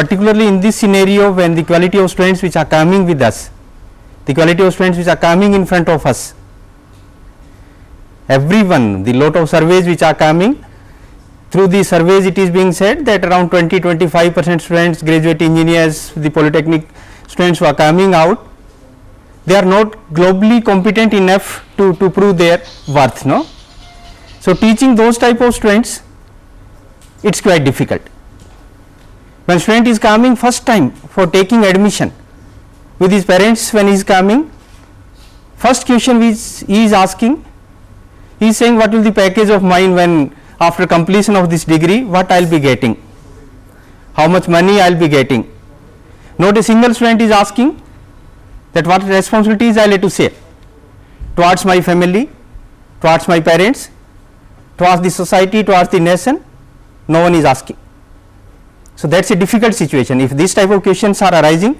particularly in this scenario when the quality of students which are coming with us, the quality of students which are coming in front of us, everyone, the lot of surveys which are coming, through the surveys it is being said that around 20-25% students, graduate engineers, the polytechnic students who are coming out, they are not globally competent enough to prove their worth, no. So teaching those type of students, it's quite difficult. When student is coming first time for taking admission with his parents, when he is coming, first question which he is asking, he is saying what will the package of mine when after completion of this degree, what I will be getting, how much money I will be getting. Not a single student is asking that what responsibilities I will have to say towards my family, towards my parents, towards the society, towards the nation. No one is asking. So that is a difficult situation. If this type of questions are arising,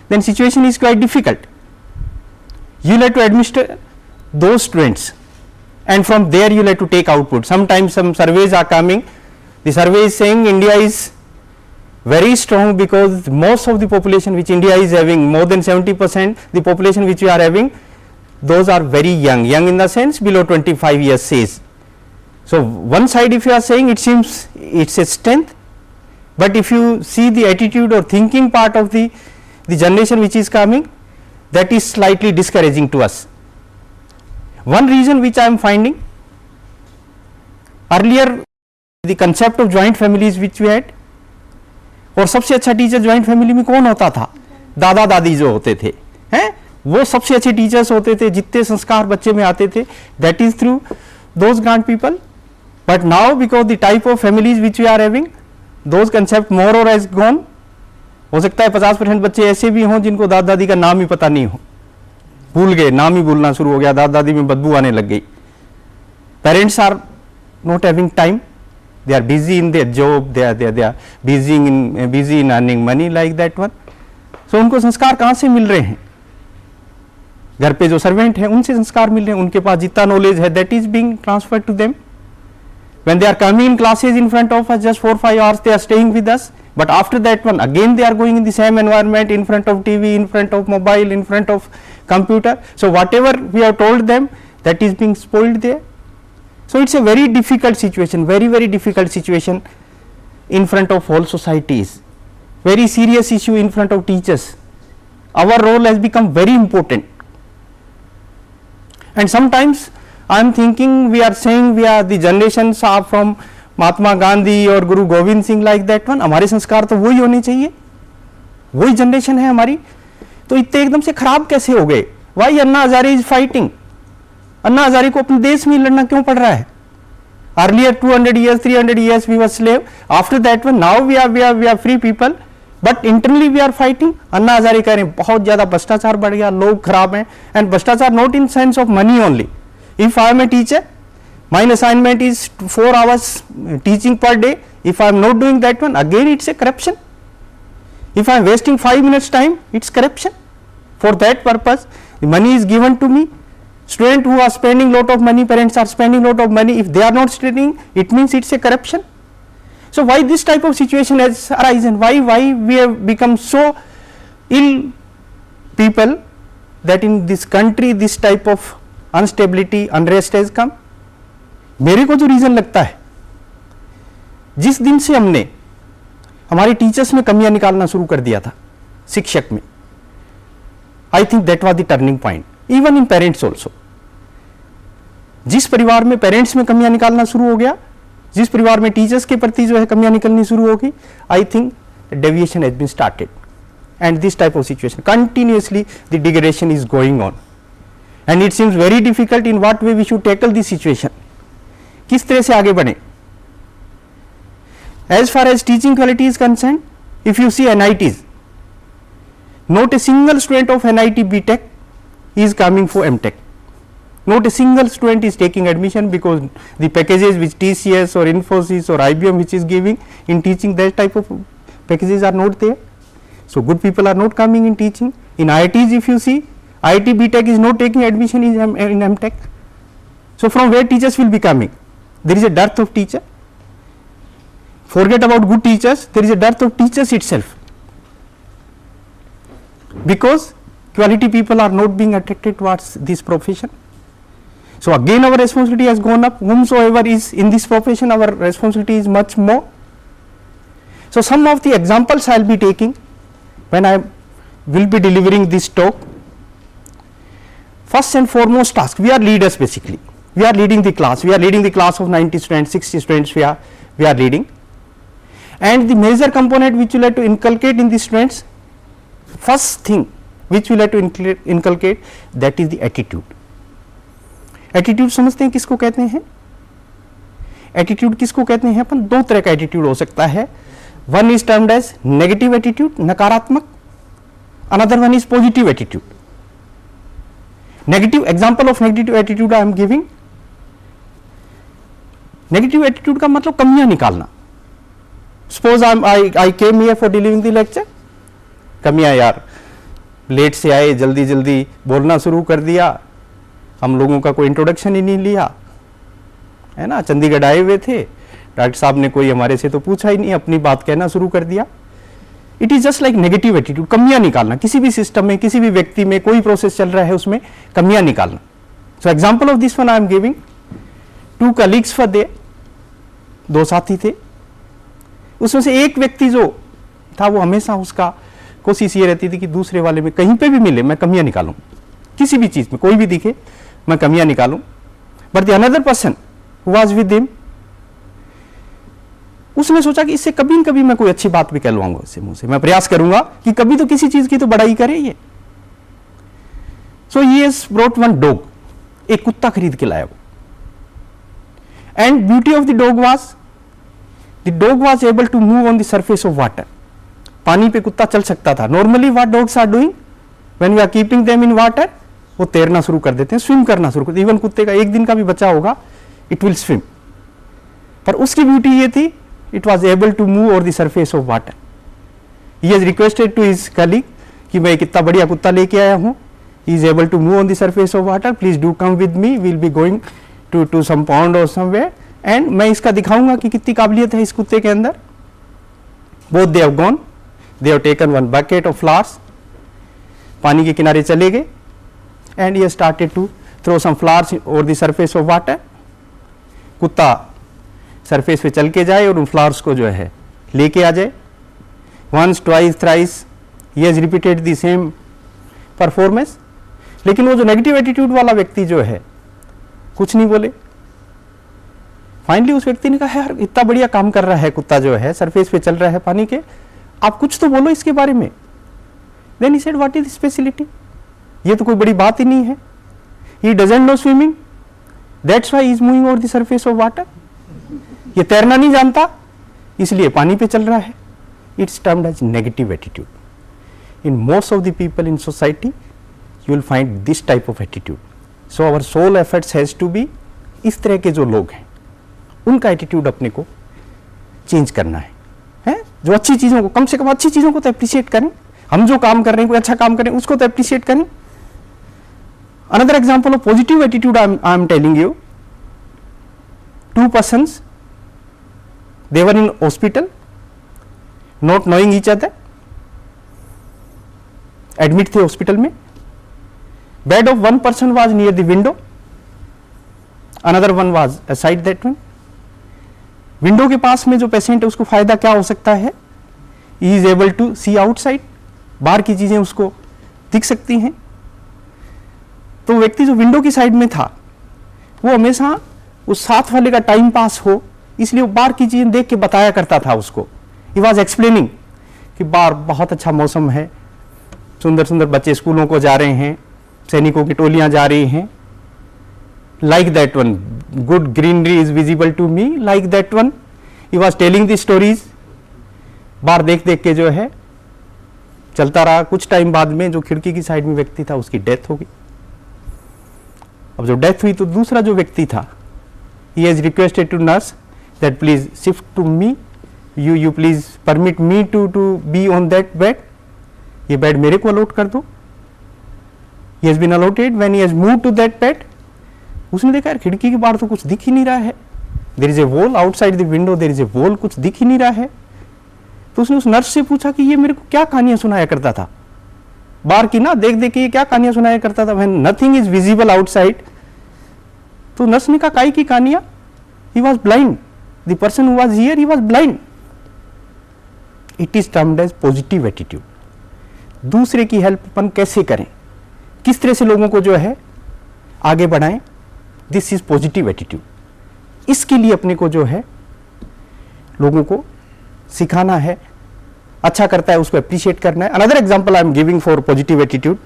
then situation is quite difficult. You will have to administer those students, and from there you will have to take output. Sometimes some surveys are coming, the survey is saying India is very strong because most of the population which India is having, more than 70% the population which we are having, those are very young, young in the sense below 25 years age. So one side if you are saying it seems it is a strength, but if you see the attitude or thinking part of the generation which is coming, that is slightly discouraging to us. One reason which I am finding, earlier the concept of joint families which we had, और सबसे अच्छा teacher joint family में कौन होता था, दादा दादी जो होते थे हैं, वो सबसे अच्छे टीचर्स होते थे, जितने संस्कार बच्चे में आते थे, that is through those grand people. But now because the type of families which we are having, those concept more or has gone. हो सकता है 50% बच्चे ऐसे भी हों जिनको दादा दादी का नाम ही पता नहीं हो, भूल गए, नाम ही भूलना शुरू हो गया, दादा दादी में बदबू आने लग गई. Parents are not having time, they are busy in their job, they are busy in earning money like that one. So उनको संस्कार कहाँ से मिल रहे हैं, घर पे जो सर्वेंट हैं उनसे संस्कार मिल रहे हैं, उनके पास जितना नॉलेज है that is being transferred to them. When they are coming in classes in front of us, just 4-5 hours they are staying with us, but after that one again they are going in the same environment, in front of TV, in front of mobile, in front of computer. So whatever we have told them, that is being spoiled there. So it is a very difficult situation, very difficult situation in front of whole societies, very serious issue in front of teachers. Our role has become very important, and sometimes I am thinking we are saying we are the generations are from Mahatma Gandhi और गुरु Govind Singh like that one. हमारे संस्कार तो वही होने चाहिए, वही generation है हमारी, तो इतने एकदम से खराब कैसे हो गए? Why Anna Hazare is fighting? Anna Hazare को अपने देश में लड़ना क्यों पड़ रहा है? Earlier 200 years, 300 years we were slave. After that one, now we are free people, but internally we are fighting. Anna Hazare कह रहे हैं बहुत ज्यादा भ्रष्टाचार बढ़ गया, लोग खराब हैं, and भ्रष्टाचार not in sense of money only. If I am a teacher, my assignment is 4 hours teaching per day. If I am not doing that one, again it's a corruption. If I am wasting 5 minutes time, it's corruption. For that purpose, the money is given to me. Student who are spending lot of money, parents are spending lot of money, if they are not studying, it means it's a corruption. So why this type of situation has arisen? Why we have become so ill people that in this country this type of instability, unrest has come? मेरे को जो reason लगता है, जिस दिन से हमने हमारे टीचर्स में कमियां निकालना शुरू कर दिया था, शिक्षक में, I think that was the turning point. Even in parents also, जिस परिवार में पेरेंट्स में कमियां निकालना शुरू हो गया, जिस परिवार में टीचर्स के प्रति जो है कमियां निकलनी शुरू हो गई, I think deviation has been started, and this type of situation continuously the degradation is going on, and it seems very difficult in what way we should tackle this situation. किस तरह से आगे बढ़े? As far as teaching quality is concern, if you see NITs, not a single student of NIT BTech is coming for MTech. Not a single student is taking admission because the packages which TCS or Infosys or IBM which is giving in teaching, that type of packages are not there. So good people are not coming in teaching. In IITs, if you see, IIT BTech is not taking admission in MTech. So from where teachers will be coming? There is a dearth of teacher. Forget about good teachers, there is a dearth of teachers itself. because quality people are not being attracted towards this profession. So again our responsibility has gone up. Whomsoever is in this profession, our responsibility is much more. So some of the examples I will be taking when I will be delivering this talk. First and foremost task, we are leaders basically. We are leading the class. We are leading the class of 90 students, 60 students we are leading. And the major component which you have to inculcate in the students, first thing which you have to inculcate, that is the attitude. Attitude समझते हैं किसको कहते हैं? Attitude किसको कहते हैं? अपन दो तरह का एटीट्यूड हो सकता है. One is termed as negative attitude, नकारात्मक. Another one is positive attitude. Negative example of negative attitude I am giving. Negative attitude का मतलब कमियां निकालना. Suppose I came here for delivering the lecture. कमियां यार, लेट से आए, जल्दी जल्दी बोलना शुरू कर दिया, हम लोगों का कोई इंट्रोडक्शन ही नहीं लिया, है ना. चंडीगढ़ आए हुए थे, डॉक्टर साहब ने कोई हमारे से तो पूछा ही नहीं, अपनी बात कहना शुरू कर दिया. It is just like negative attitude. कमियां निकालना किसी भी सिस्टम में, किसी भी व्यक्ति में, कोई प्रोसेस चल रहा है उसमें कमियां निकालना. So example of this one I am giving. 2 colleagues over there, 2 साथी थे. उसमें से एक व्यक्ति जो था वो हमेशा उसका कोशिश ये रहती थी कि दूसरे वाले में कहीं पे भी मिले मैं कमियां निकालूं, किसी भी चीज में कोई भी दिखे मैं कमियां निकालूं. But the another person who was with him, उसने सोचा कि इससे कभी न कभी मैं कोई अच्छी बात भी कहलवाऊंगा इससे मुंह से, मैं प्रयास करूंगा कि कभी तो किसी चीज की तो बड़ाई करे ये. So he has brought one dog, एक कुत्ता खरीद के लाया वो. And beauty of the dog was able to move on the surface of water. पानी पे कुत्ता चल सकता था. Normally what dogs are doing when we are keeping them in water, वो तैरना शुरू कर देते हैं, स्विम करना शुरू कर देते हैं. इवन कुत्ते का एक दिन का भी बच्चा होगा, इट विल स्विम. पर उसकी ब्यूटी ये थी, it was able to move over the surface of water. He has requested to his colleague कि मैं कितना बढ़िया कुत्ता लेके आया हूं, he is able to move on the surface of water, please do come with me, will be going to some pond और somewhere, and मैं इसका दिखाऊंगा कि कितनी काबिलियत है इस कुत्ते के अंदर. Both they have gone, they have taken one bucket of flowers, पानी के किनारे चले गए, and he has started to throw some flowers over the surface of water. कुत्ता सरफेस पे चल के जाए और उन फ्लावर्स को जो है लेके आ जाए. once twice thrice he has repeated the same performance. लेकिन वो जो नेगेटिव एटीट्यूड वाला व्यक्ति जो है कुछ नहीं बोले. फाइनली उस व्यक्ति ने कहा यार इतना बढ़िया काम कर रहा है कुत्ता जो है, सरफेस पे चल रहा है पानी के, आप कुछ तो बोलो इसके बारे में. Then he said what is the speciality? ये तो कोई बड़ी बात ही नहीं है. He doesn't know swimming, that's why he is moving over the surface of water. ये तैरना नहीं जानता इसलिए पानी पे चल रहा है. It's termed as negative attitude. In most of the people in society, you will find this type of attitude. So our sole efforts has to be, इस तरह के जो लोग हैं उनका एटीट्यूड अपने को चेंज करना है. जो अच्छी चीजों को, कम से कम अच्छी चीजों को तो अप्रिशिएट करें. हम जो काम कर रहे हैं, कोई अच्छा काम करें, उसको तो अप्रिशिएट करें. Another example of positive attitude I am telling you. 2 persons, they were in hospital, not knowing each other, admit थे हॉस्पिटल में. Bed of one person was near the window, another one was aside that one. Window के पास में जो patient है उसको फायदा क्या हो सकता है? He is able to see outside, बाहर की चीजें उसको दिख सकती हैं. तो व्यक्ति जो विंडो की साइड में था वो हमेशा उस साथ वाले का टाइम पास हो इसलिए वो बाहर की चीजें देख के बताया करता था उसको. ही वॉज एक्सप्लेनिंग कि बाहर बहुत अच्छा मौसम है, सुंदर सुंदर बच्चे स्कूलों को जा रहे हैं, सैनिकों की टोलियां जा रही हैं. Like that one, good greenery is visible to me, like that one he was telling the stories. बाहर देख देख के जो है चलता रहा. कुछ टाइम बाद में जो खिड़की की साइड में व्यक्ति था उसकी डेथ हो गई. अब जो डेथ हुई तो दूसरा जो व्यक्ति था, he has requested to nurse that please shift to me, you please permit me to be on that bed, ये बेड मेरे को अलॉट कर दो. he has been allotted. when he has moved to that bed, उसने देखा यार खिड़की के बाहर तो कुछ दिख ही नहीं रहा है, there is a wall outside the window, there is a wall, कुछ दिख ही नहीं रहा है. तो उसने उस नर्स से पूछा कि ये मेरे को क्या कहानियां सुनाया करता था. बार की ना, देख देख के ये क्या कहानियां सुनाया करता था, when nothing is visible outside. तो नस्ल का काय की कहानियां, he was blind, the person who was here he was blind. It is termed as positive attitude. दूसरे की हेल्प अपन कैसे करें, किस तरह से लोगों को जो है आगे बढ़ाएं, दिस इज पॉजिटिव एटीट्यूड। इसके लिए अपने को जो है लोगों को सिखाना है, अच्छा करता है उसको अप्रिशिएट करना है। Another example I am giving for positive attitude,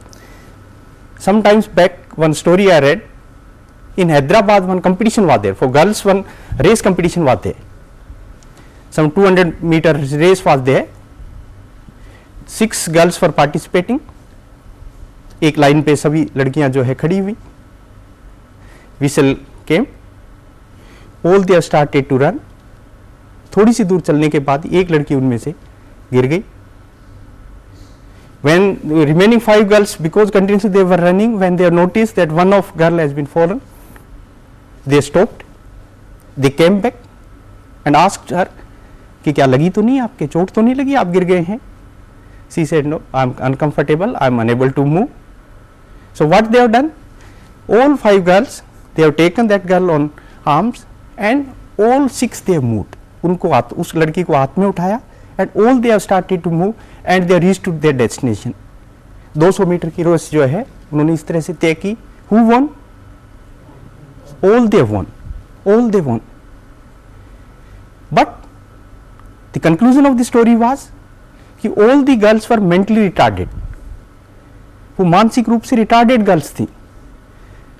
sometimes back one story I read, in Hyderabad one competition was there for girls, one race competition was there, some 200-meter race was there, 6 girls were participating, एक line पे सभी लड़कियां जो है खड़ी हुई, whistle came, all they started to run, थोड़ी सी दूर चलने के बाद एक लड़की उनमें से गिर गई। when the remaining 5 girls, because continuously they were running, when they noticed that one of girl has been fallen, they stopped, they came back and asked her कि क्या लगी तो नहीं, आपके चोट तो नहीं लगी, आप गिर गए हैं? She said no, I am uncomfortable, I am unable to move. So what they have done, all 5 girls they have taken that girl on arms and all 6 they have moved, उनको उस लड़की को हाथ में उठाया and all they have started to move and they reached to their destination। 200 metre की race जो है उन्होंने इस तरह से तय की। Who won? All they won, all they won, but the conclusion of the story was कि all the girls were mentally retarded, वो मानसिक रूप से रिटार्डेड गर्ल्स थी।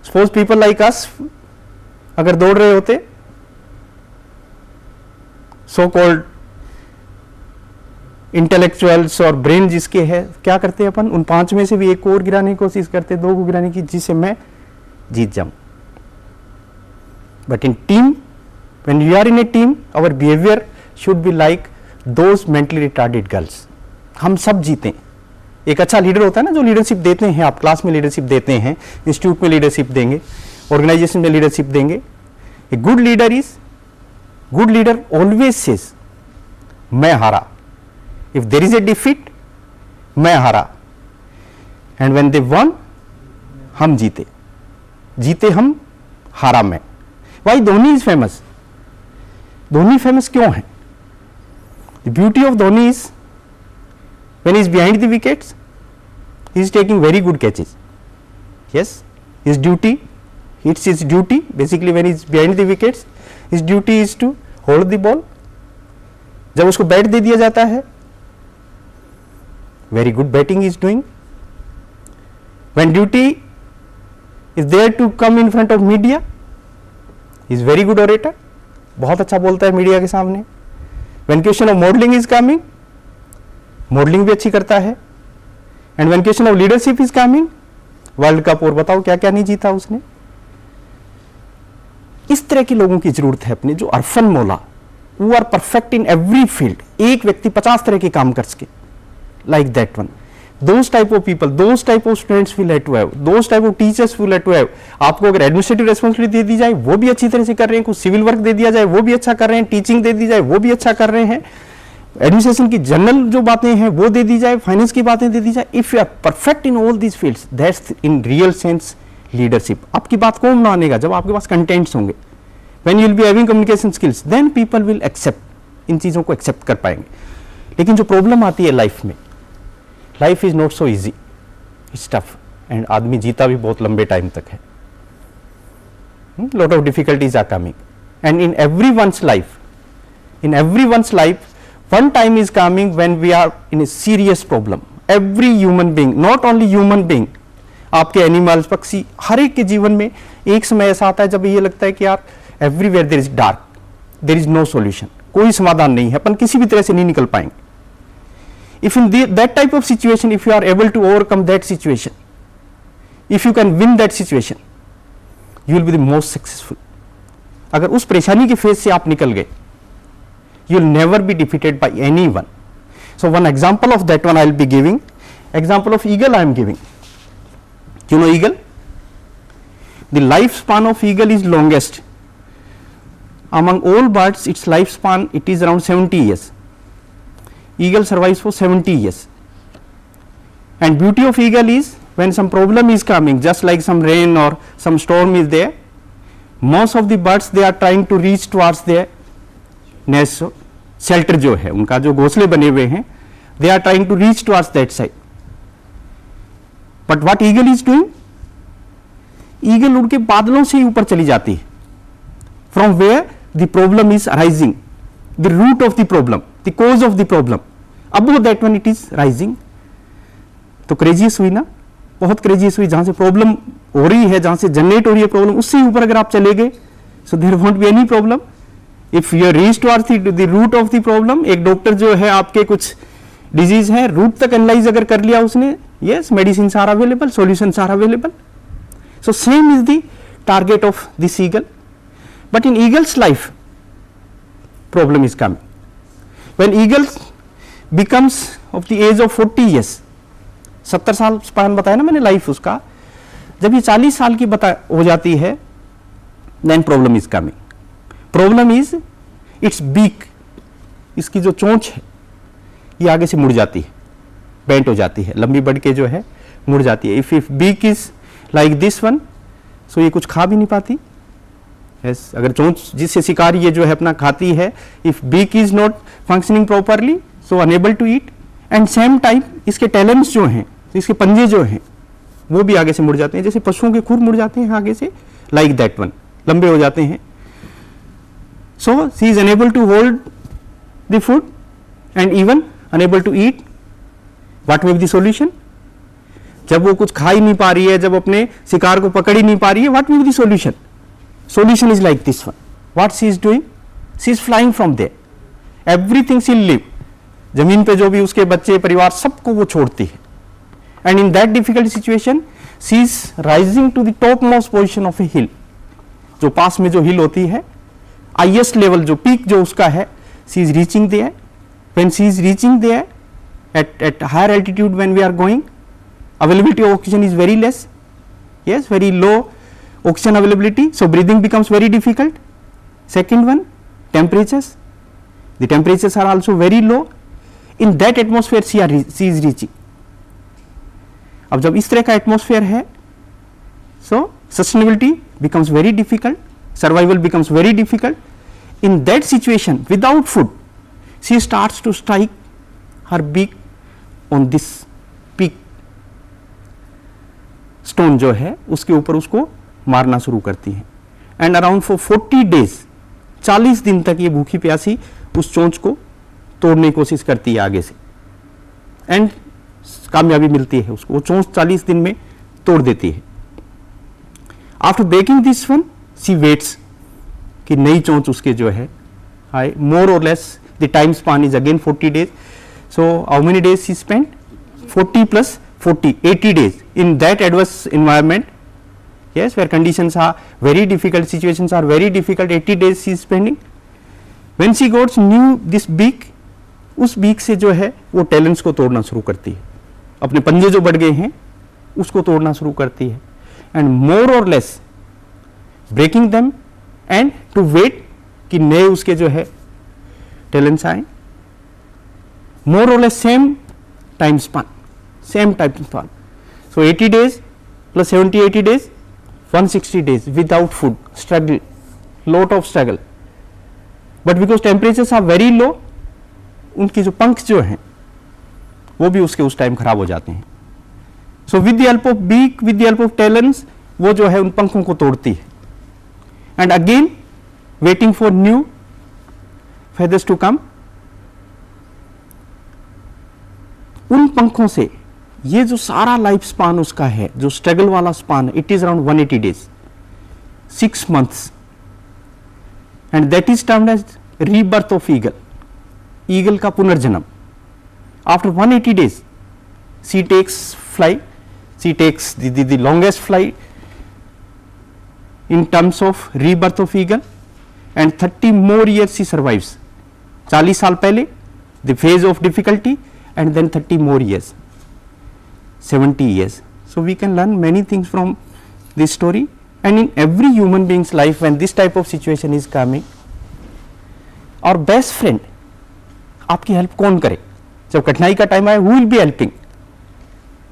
सपोज पीपल लाइक अस अगर दौड़ रहे होते, सो कॉल्ड इंटेलेक्चुअल्स और ब्रेन जिसके है, क्या करते हैं अपन, उन 5 में से भी एक को और गिराने की कोशिश करते, 2 को गिराने की, जिससे मैं जीत जाऊं। But in team, when you are in a team, our behavior should be like those mentally retarded girls। हम सब जीतें। एक अच्छा लीडर होता है ना, जो लीडरशिप देते हैं, आप क्लास में लीडरशिप देते हैं, इंस्टीट्यूट में लीडरशिप देंगे, ऑर्गेनाइजेशन में लीडरशिप देंगे। ए गुड लीडर ऑलवेज सेज मैं हारा, if there is a defeat मैं हारा, एंड व्हेन दे वन हम जीते हम, हारा मैं। Why Dhoni is famous? Dhoni famous क्यों है? The beauty of Dhoni is when he is behind the wickets, he is taking very good catches. Yes, his duty, it's his duty basically when he is behind the wickets, his duty is to hold the ball. जब उसको bat दे दिया जाता है, very good batting he is doing. When duty is there to come in front of media, is very good orator, बहुत अच्छा बोलता है media के सामने। When question of modelling is coming, modelling भी अच्छी करता है। And when question of leadership is coming, world cup और बताओ क्या क्या नहीं जीता उसने। इस तरह के लोगों की जरूरत है अपने, जो अरफन मौला, वो are perfect in every field. एक व्यक्ति 50 तरह के काम कर सके, like that one. Those type of people, those type of students will have to have, those type of teachers will have to have। आपको अगर एडमिनिस्ट्रेटिव रेस्पॉन्सिबिलिटी दे दी जाए वो भी अच्छी तरह से कर रहे हैं, कुछ सिविल वर्क दे दिया जाए वो भी अच्छा कर रहे हैं, टीचिंग दे दी जाए वो भी अच्छा कर रहे हैं, एडमिनिस्ट्रेशन की जनरल जो बातें हैं वो दे दी जाए, फाइनेंस की बातें दे दी जाए। If you are perfect in all these fields, that's in real sense leadership. आपकी बात कौन मानेगा? जब आपके पास कंटेंट्स होंगे, when you will be having communication skills, then people will accept, इन चीज़ों को एक्सेप्ट कर पाएंगे। लेकिन जो प्रॉब्लम आती है लाइफ में, life is not so easy, it's tough, and आदमी जीता भी बहुत लंबे टाइम तक है। Lot of difficulties are coming, and in everyone's life one time is coming when we are in a serious problem। every human being, not only human being, आपके animals, पक्षी, हर एक के जीवन में एक समय ऐसा आता है जब ये लगता है कि यार everywhere there is dark, there is no solution, कोई समाधान नहीं है, अपन किसी भी तरह से नहीं निकल पाएंगे। if in that type of situation, if you are able to overcome that situation, if you can win that situation, you will be the most successful। अगर उस परेशानी के फेज से आप निकल गए, you will never be defeated by anyone। so one example of that one I will be giving, example of eagle I am giving। you know eagle, the lifespan of eagle is longest among all birds, its lifespan it is around 70 years। eagle survives for 70 years। And beauty of eagle is when some problem is coming, just like some rain or some storm is there, most of the birds they are trying to reach towards their nest, shelter जो है उनका जो घोंसले बने हुए हैं, they are trying to reach towards that side. But what eagle is doing? Eagle उड़ के बादलों से ही ऊपर चली जाती है. From where the problem is arising, the root of the problem, the cause of the problem, above that one it is rising. तो क्रेजियस हुई ना, बहुत क्रेजियस हुई. जहां से प्रॉब्लम हो रही है, जहां से जनरेट हो रही है प्रॉब्लम, उससे ऊपर अगर आप चले गए, so there won't be any problem. If you reach towards the root of the problem, एक डॉक्टर जो है आपके कुछ डिजीज है रूट तक एनालाइज अगर कर लिया उसने, yes medicine are available, solutions are available. So same is the target of this eagle. But in eagle's life problem is coming when eagles becomes of the age of 40 years, 70 साल span बताया ना मैंने life उसका, जब ये 40 साल की हो जाती है, then problem is coming. Problem is its beak, इसकी जो चोंच है ये आगे से मुड़ जाती है, बेंट हो जाती है, लंबी बढ़ के जो है मुड़ जाती है. If beak is like this one, so ये कुछ खा भी नहीं पाती. यस, अगर चोंच जिससे शिकारी ये जो है अपना खाती है, if beak is not functioning properly, so unable to eat. And same time इसके टैलेंट्स जो हैं, इसके पंजे जो हैं वो भी आगे से मुड़ जाते हैं, जैसे पशुओं के खुर मुड़ जाते हैं आगे से, लाइक दैट वन, लंबे हो जाते हैं. So she is unable to hold the food and even unable to eat. What may be the solution? जब वो कुछ खा ही नहीं पा रही है, जब अपने शिकार को पकड़ ही नहीं पा रही है, what may be the solution? Solution is like this one. What she is doing? She is flying from there. Everything she live, जमीन पे जो भी उसके बच्चे परिवार सबको वो छोड़ती है. And in that difficult situation she is rising to the top most position of a hill. जो पास में जो हिल होती है, हाईएस्ट लेवल जो पीक जो उसका है, she is reaching there. When she is reaching there at higher altitude, when we are going, availability of oxygen is very less. yes, very low oxygen availability, so breathing becomes very difficult. Second one, temperatures, the temperatures are also very low. In that atmosphere she is reaching. अब जब इस तरह का atmosphere है, so sustainability becomes very difficult, survival becomes very difficult. In that situation, without food, she starts to strike her beak on this peak stone जो है उसके ऊपर उसको मारना शुरू करती है. एंड अराउंड फॉर 40 days, 40 दिन तक ये भूखी प्यासी उस चोंच को तोड़ने की कोशिश करती है आगे से, एंड कामयाबी मिलती है उसको, वो चोंच 40 दिन में तोड़ देती है. After breaking this one, she waits कि नई चोंच उसके जो है आए. मोर और less the time span is again 40 days. So how many days she spend? 40 plus 40, 80 days in that adverse environment. Yes, where conditions are very difficult, situations are very difficult, 80 days she is spending. When she got new this beak, उस beak से जो है वो talents को तोड़ना शुरू करती है, अपने पंजे जो बढ़ गए हैं उसको तोड़ना शुरू करती है. एंड मोर और less breaking them and to wait कि नए उसके जो है टैलेंट्स आए. मोर और less same time span, same type of thought. So 80 days plus 70, 80 days, 160 days without food, struggle, lot of struggle. But because temperatures are very low, उनकी जो पंख जो हैं वो भी उसके उस टाइम खराब हो जाते हैं. So with the help of beak, with the help of talons, वो जो है उन पंखों को तोड़ती है. And again waiting for new feathers to come. उन पंखों से ये जो सारा लाइफ स्पान उसका है, जो स्ट्रगल वाला span, it is around 180 days, 6 months, and that is termed as rebirth of eagle. Eagle का पुनर्जन्म. After 180 days she takes fly, she takes the longest fly in terms of rebirth of eagle, and 30 more years she survives. 40 साल पहले the phase of difficulty, and then 30 more years, 70 years. So we can learn many things from this story. And in every human being's life, when this type of situation is coming, our best friend, आपकी help कौन करे? जब कठिनाई का time आए, who will be helping?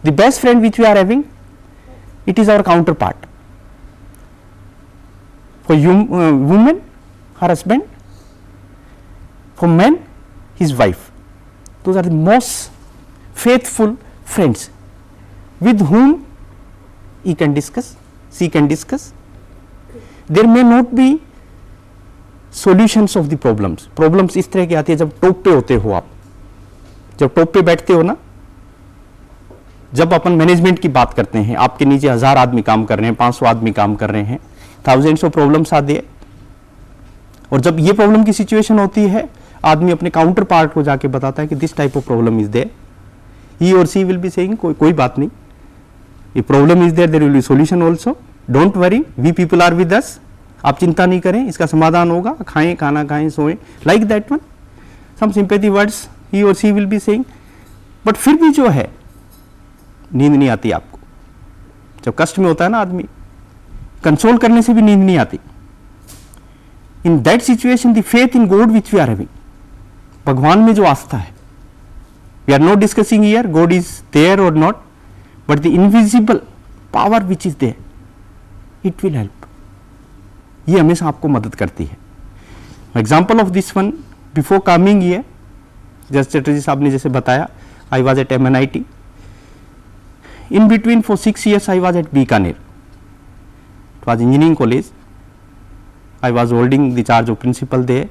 The best friend which we are having, it is our counterpart. For women, her husband. For men, his wife. Those are the most faithful friends with whom he can discuss, she can discuss. There may not be solutions of the problems. Problems इस तरह की आती है जब top पे होते हो आप, जब टॉप पे बैठते हो ना, जब अपन मैनेजमेंट की बात करते हैं, आपके नीचे 1000 आदमी काम कर रहे हैं, 500 आदमी काम कर रहे हैं, थाउजेंड्स ऑफ प्रॉब्लम्स आते हैं, और जब ये प्रॉब्लम की सिचुएशन होती है, आदमी अपने काउंटर पार्ट को जाके बताता है कि this type of problem is there, he or she will be saying कोई बात नहीं, ये problem is there, there will be solution also, don't worry, we people are with us, आप चिंता नहीं करें, इसका समाधान होगा, खाएं, खाना खाएं, सोएं, like that one, some sympathy words he or she will be saying. But फिर भी जो है नींद नहीं आती आपको, जब कष्ट में होता है ना आदमी, कंसोल करने से भी नींद नहीं आती. In that situation the faith in God which we are having, भगवान में जो आस्था है, we are not discussing here God is there or not, but the invisible power which is there, it will help. ये हमेशा आपको मदद करती है. Example of this one, before coming here, just Chatterjee साहब ने जैसे बताया, I was at MNIT. In between for 6 years I was at Bikaner. It was engineering college. I was holding the charge of principal there.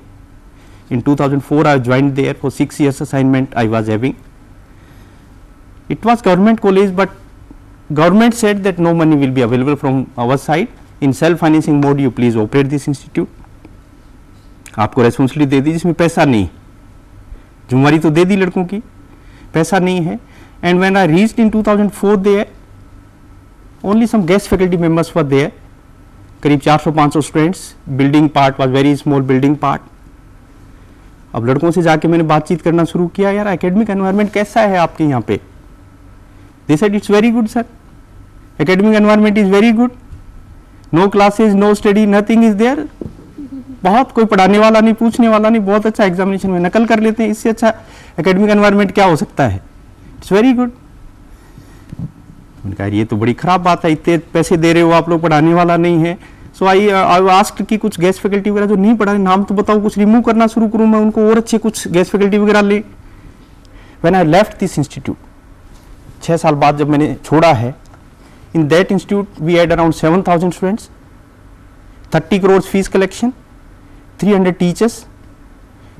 In 2004 I joined there. For 6 years assignment I was having. It was government college, but government said that no money will be available from our side. In self financing mode you please operate this institute. आपको responsibility दे दी जिसमें पैसा नहीं, जिम्मेवारी तो दे दी लड़कों की, पैसा नहीं है. And when I reached in 2004 there, only some guest faculty members were there, करीब 400-500 students. Building part was very small building part. अब लड़कों से जाके मैंने बातचीत करना शुरू किया, यार एकेडमिक एनवायरनमेंट कैसा है आपके यहाँ पे? They said it's very good sir, academic environment is very good, no classes, no study, nothing is there. बहुत कोई पढ़ाने वाला नहीं, पूछने वाला नहीं, बहुत अच्छा एग्जामिनेशन में नकल कर लेते हैं, इससे अच्छा एकेडमिक एनवायरनमेंट क्या हो सकता है? It's very good. मैंने कहा ये तो बड़ी खराब बात है, इतने पैसे दे रहे हो आप लोग, पढ़ाने वाला नहीं है. सो आई आस्क्ड कि कुछ गेस्ट फैकल्टी वगैरह जो नहीं पढ़ा, नाम तो बताओ, कुछ रिमूव करना शुरू करूँ मैं उनको, और अच्छे कुछ गेस्ट फैकल्टी वगैरह ले. When I left this institute, 6 साल बाद जब मैंने छोड़ा है, in that institute we had around 7,000 students, 30 crore fees collection, 300 teachers,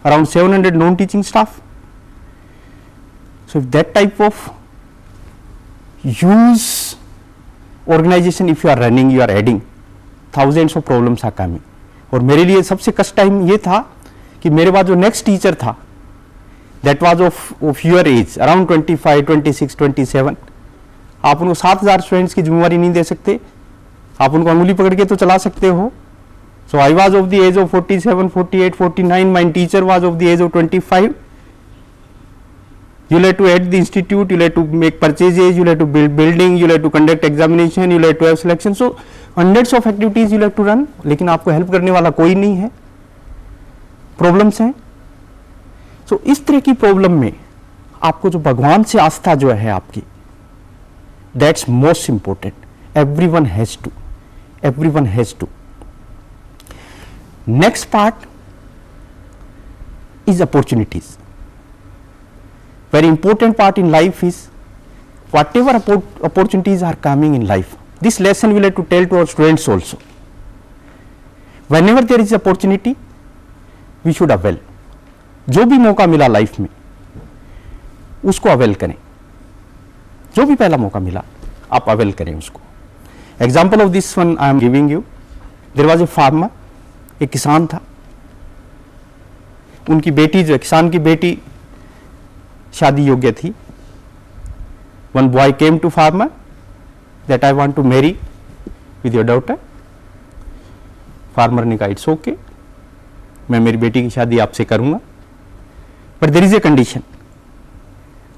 around 700 non teaching staff. So if that type of huge organization if you are running, you are adding, thousands of problems are coming. और मेरे लिए सबसे कष्ट time ये था कि मेरे पास जो नेक्स्ट टीचर था, that was of your age, around 25, 26, 27. आप उनको 7,000 स्टूडेंट्स की जिम्मेवारी नहीं दे सकते, आप उनको अंगुली पकड़ के तो चला सकते हो. So I was of the age of 47, 48, 49. My teacher was of the age of 25. You'll have to add the institute, you'll have to make purchases, you'll have to build building, you'll have to conduct examination, you'll have to have selection. So hundreds of activities you'll have to run. लेकिन आपको help करने वाला कोई नहीं है, problems हैं. सो इस तरह की प्रॉब्लम में आपको जो भगवान से आस्था जो है आपकी, that's most important. Everyone has to, everyone has to. Next part is opportunities. Very important part in life is whatever opportunities are coming in life. This lesson we will have to tell to our students also. Whenever there is opportunity, we should avail. जो भी मौका मिला life में उसको avail करें. जो भी पहला मौका मिला आप अवेल करें उसको. Example of this one I am giving you. There was a farmer, एक किसान था, उनकी बेटी जो किसान की बेटी शादी योग्य थी. One boy came to farmer that I want to marry with your daughter. Farmer ने कहा इट्स ओके, मैं मेरी बेटी की शादी आपसे करूंगा, but there is a condition.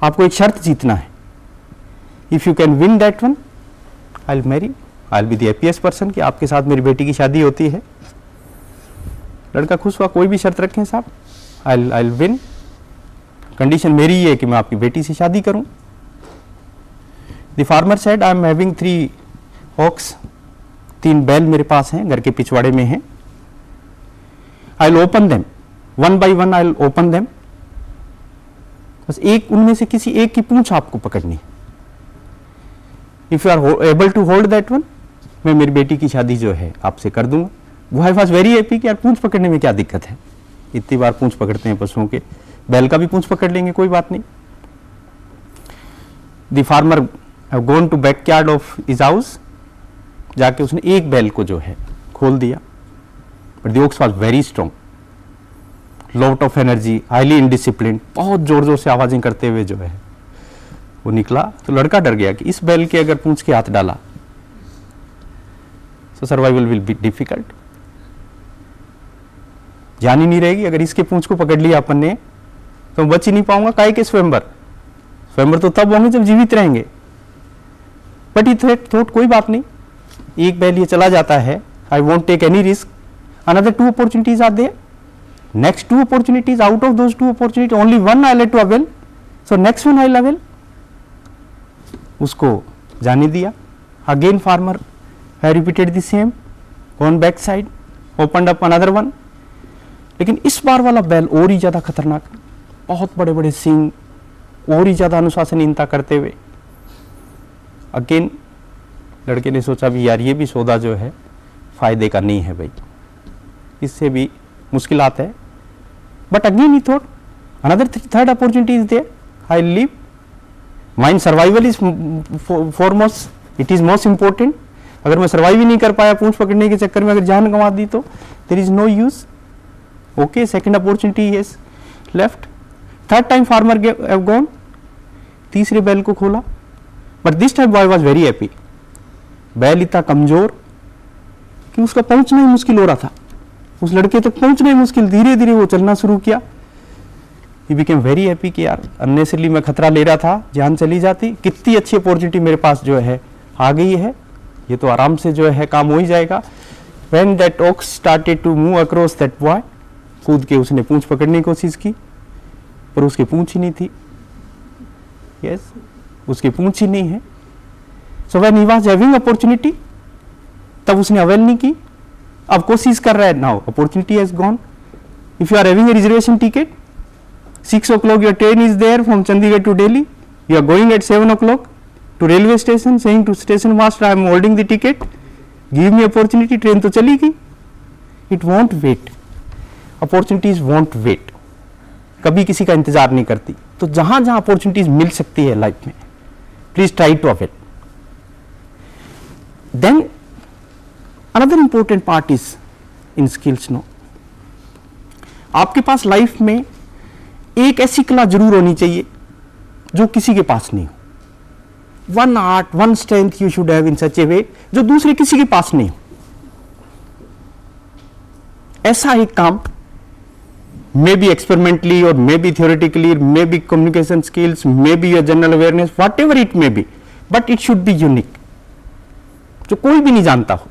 आपको एक शर्त जीतना है. If you can win that one, I will marry, I will be the happiest person कि आपके साथ मेरी बेटी की शादी होती है. लड़का खुश हुआ, कोई भी शर्त रखें साहब, आई विल विन, कंडीशन मेरी ये है कि मैं आपकी बेटी से शादी करूं. The farmer said I am having 3 ox, 3 बैल मेरे पास हैं, घर के पिछवाड़े में हैं। I will open them, 1 by 1 I will open them. बस एक उनमें से किसी एक की पूंछ आपको पकड़नी। If you are able to hold that one, मैं मेरी बेटी की शादी जो है आपसे कर दूंगा। वो आई वाज वेरी हैप्पी कि यार पूंछ पकड़ने में क्या दिक्कत है, इतनी बार पूंछ पकड़ते हैं पशुओं के, बैल का भी पूंछ पकड़ लेंगे, कोई बात नहीं। The farmer have gone to backyard of his house, जाके उसने एक बैल को जो है खोल दिया। But the ox was very strong, lot of energy, highly indiscipline, बहुत जोर जोर से आवाजें करते हुए जो है वो निकला। तो लड़का डर गया कि इस बैल के अगर पूंछ के हाथ डाला तो सर्वाइवल विल बी डिफिकल्ट, जान ही नहीं रहेगी। अगर इसके पूंछ को पकड़ लिया अपन ने तो बच ही नहीं पाऊंगा। काहे के स्वयंवर, स्वयंवर तो तब होंगे जब जीवित रहेंगे। बट ये थॉट कोई बात नहीं, एक बैल ये चला जाता है, I won't take any risk, another 2 opportunities are there, next 2 opportunities, out of those 2 opportunities only one I let to avail, so next one I will avail। उसको जाने दिया। अगेन फार्मर है repeated the same, gone back side, opened up another one. लेकिन इस बार वाला बैल और ही ज्यादा खतरनाक, बहुत बड़े बड़े सींग, और ही ज्यादा अनुशासनहीनता करते हुए। अगेन लड़के ने सोचा भी यार ये भी सौदा जो है फायदे का नहीं है भाई, इससे भी मुश्किलात है। But again he thought another 3rd opportunity is there, I leave, mine survival is foremost, it is most important. अगर मैं सर्वाइव ही नहीं कर पाया पूंछ पकड़ने के चक्कर में, अगर जान गंवा दी तो there is no use. Okay, second opportunity is left. Third time farmer have gone, तीसरे बैल को खोला। But this time boy was very happy. बैल इतना कमजोर कि उसका पहुंचना ही मुश्किल हो रहा था, उस लड़के तक पहुंचना ही मुश्किल। धीरे धीरे वो चलना शुरू किया। ही बिकेम वेरी हैप्पी कि यार अननेसेसरली मैं खतरा ले रहा था, जान चली जाती, कितनी अच्छी अपॉर्चुनिटी मेरे पास जो है आ गई है, ये तो आराम से जो है काम हो ही जाएगा। When that ox started to move across that boy, कूद के उसने पूंछ पकड़ने की कोशिश की, पर उसकी पूंछ ही नहीं थी। यस, उसकी पूंछ ही नहीं है। So when he was having opportunity, तब उसने अवेल नहीं की। अब कोशिश कर रहा है, now opportunity has gone. If you are having a reservation ticket, 6 o'clock your train is there from Chandigarh to Delhi, you are going at 7 o'clock to railway station, saying to station master I am holding the ticket, give me opportunity, train तो चली गई। it won't wait, opportunities won't wait, कभी किसी का इंतजार नहीं करती। तो जहां जहां अपॉर्चुनिटीज मिल सकती है लाइफ में, please try to avail. Then another important part is in skills. No, आपके पास लाइफ में एक ऐसी कला जरूर होनी चाहिए जो किसी के पास नहीं हो। One art, one strength you should have in such a way जो दूसरे किसी के पास नहीं हो। ऐसा एक काम, मे बी एक्सपेरिमेंटली और may be theoretically, may be communication skills, may be your general awareness, whatever it may be, but it should be unique, जो कोई भी नहीं जानता हो।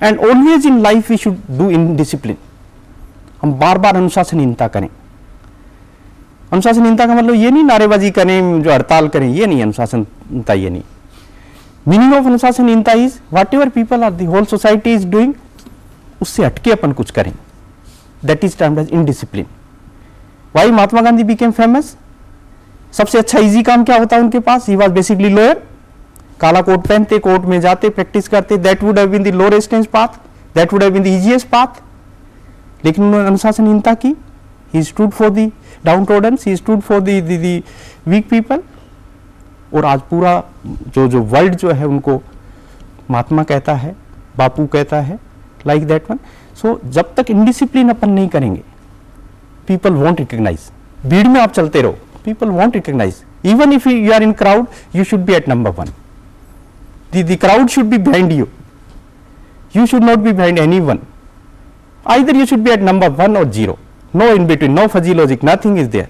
And always in life we should do in discipline. हम बार बार अनुशासनहीनता करें। अनुशासनहीनता का मतलब ये नहीं नारेबाजी करें, जो हड़ताल करें, ये नहीं अनुशासनहीनता, ये नहीं। मीनिंग ऑफ अनुशासनहीनता is what ever people are the whole society is doing, उससे हटके अपन कुछ करें, that is termed as indiscipline. Why Mahatma Gandhi became famous? सबसे अच्छा इजी काम क्या होता है उनके पास? He was basically lawyer. काला कोट पहनते, कोर्ट में जाते, प्रैक्टिस करते, that would have been the low resistance path, that would have been the easiest path. लेकिन उन्होंने अनुशासनहीनता की। He stood for the downtrodden, he stood for the weak people. और आज पूरा जो वर्ल्ड जो है उनको महात्मा कहता है, बापू कहता है, लाइक दैट वन। सो जब तक इनडिसिप्लिन अपन नहीं करेंगे, पीपल वॉन्ट रिकॉग्नाइज। भीड़ में आप चलते रहो, people want recognise. Even if you are in crowd, you should be at number 1. The crowd should be behind you. You should not be behind anyone. Either you should be at number 1 or 0. No in between, no fuzzy logic, nothing is there.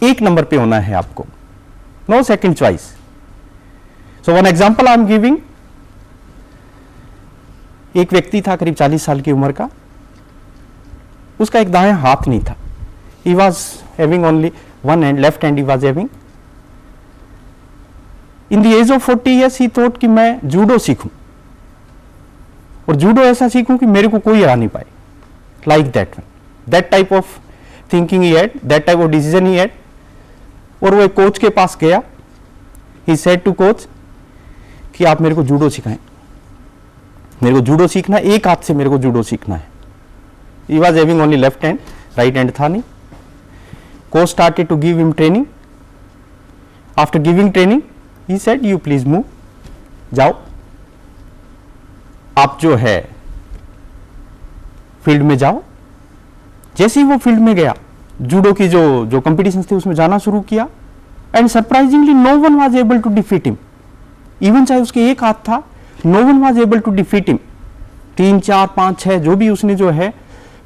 एक number पे होना है आपको, no second choice. So one example I am giving. एक व्यक्ति था करीब 40 साल की उम्र का, उसका एक दायां हाथ नहीं था. He was having only one hand, left hand he was having. In the age of 40 years he thought कि मैं जूडो सीखूं और जूडो ऐसा सीखूं कि मेरे को कोई हरा नहीं पाए, like that one, that type of thinking he had, that type of decision he had. और वो एक कोच के पास गया, ही सेड टू कोच कि आप मेरे को जूडो सिखाएं, मेरे को जूडो सीखना है, एक हाथ से मेरे को जूडो सीखना है। He was having only left hand, right hand था नहीं। Coach started to give him training. After giving training he said you please move, जाओ आप जो है फील्ड में जाओ। जैसे ही वो फील्ड में गया, जूडो की जो कंपटीशन थे उसमें जाना शुरू किया, and surprisingly no one was able to defeat him. Even चाहे उसके एक हाथ था, no one was able to defeat him. 3, 4, 5, 6 जो भी उसने जो है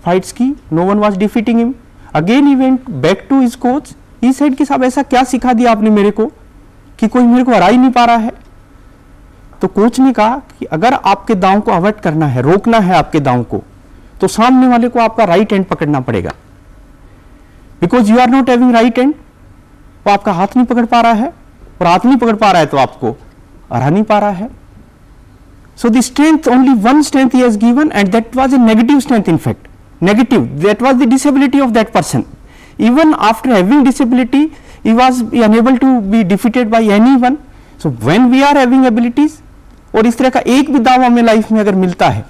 फाइट्स की, no one was defeating him. Again he went back to his coach, he said कि साहब ऐसा क्या सिखा दिया आपने मेरे को कि कोई मेरे को हरा ही नहीं पा रहा है। तो कोच ने कहा कि अगर आपके दांव को अवॉइड करना है, रोकना है आपके दांव को, तो सामने वाले को आपका राइट हैंड पकड़ना पड़ेगा, because you are not having right hand. वो आपका हाथ नहीं पकड़ पा रहा है, और हाथ नहीं पकड़ पा रहा है तो आपको हरा नहीं पा रहा है। So the strength, only one strength he has given, and that was a negative strength in fact, negative, that was the disability of that person. Even after having disability, he was unable to be defeated by anyone. So when we are having abilities, और इस तरह का एक भी दाव हमें life में अगर मिलता है,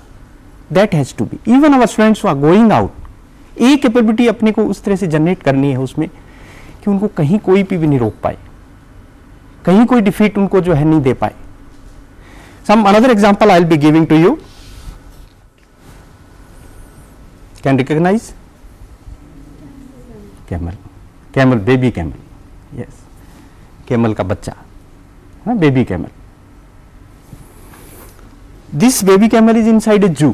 that has to be, even our students who are going out, एक कैपेबिलिटी अपने को उस तरह से जनरेट करनी है उसमें कि उनको कहीं कोई भी नहीं रोक पाए, कहीं कोई डिफीट उनको जो है नहीं दे पाए। Some another example I will be giving to you. Can recognize? Camel, camel, baby camel, yes, camel का बच्चा, हाँ, baby camel. This baby camel is inside a zoo.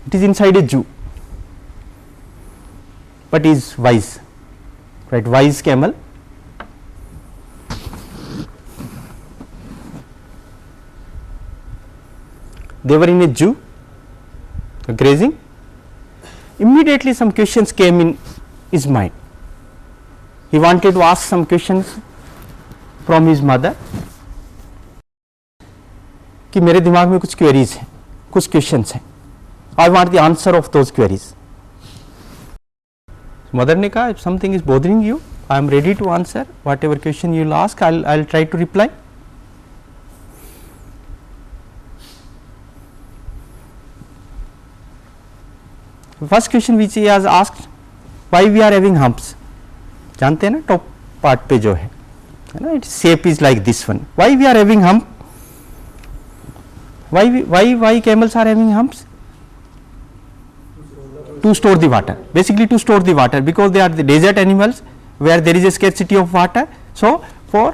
It is inside a zoo, but is wise, right? Wise camel. They were in a zoo, grazing. Immediately some questions came in his mind. He wanted to ask some questions from his mother, कि मेरे दिमाग में कुछ queries हैं, कुछ questions हैं, I want the answer of those queries. Mother ने कहा, if something is bothering you, I am ready to answer whatever question you will ask, I will try to reply. First question which he has asked, why we are having humps. जानते हैं ना top part पे जो है ना, its shape is like this one. Why we are having hump, why camels are having humps? To store the water, basically to store the water, because they are the desert animals where there is a scarcity of water. So for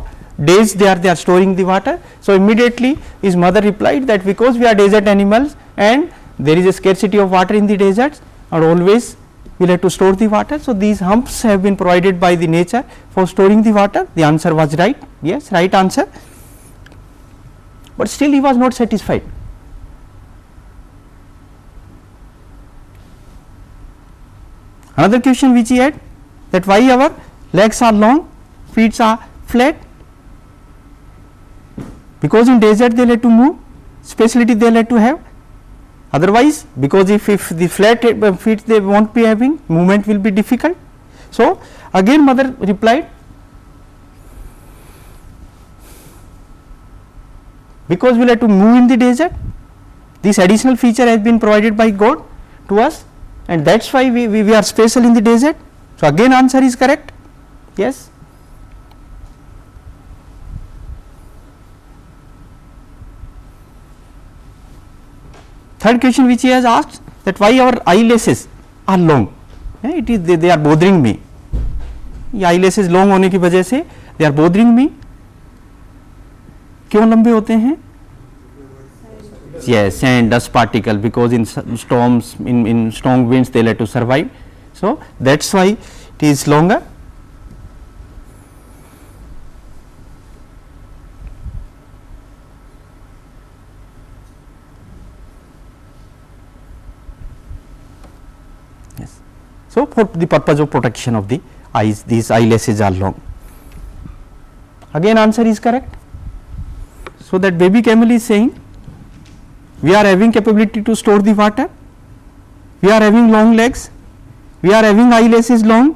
days they are storing the water. So immediately his mother replied that because we are desert animals and there is a scarcity of water in the deserts, and always we will have to store the water, so these humps have been provided by the nature for storing the water. The answer was right, yes, right answer. But still he was not satisfied. Another question which he had, that why our legs are long, feet are flat, because in desert they like to move, speciality they like to have, otherwise because if the flat feet they won't be having, movement will be difficult. So again mother replied, because we like to move in the desert, this additional feature has been provided by God to us, and that is why we are special in the desert. So again answer is correct, yes. Third question which he has asked, that why our eyelashes are long, it is they are bothering me, ये eyelashes long होने की वजह से they are bothering me. क्यों लंबे होते हैं? Yes, and dust particle, because in storms, in strong winds they like to survive, so that's why it is longer. Yes, so for the purpose of protection of the eyes, these eyelashes are long. Again answer is correct. So that baby camel is saying we are having capability to store the water, we are having long legs, we are having eyelashes long,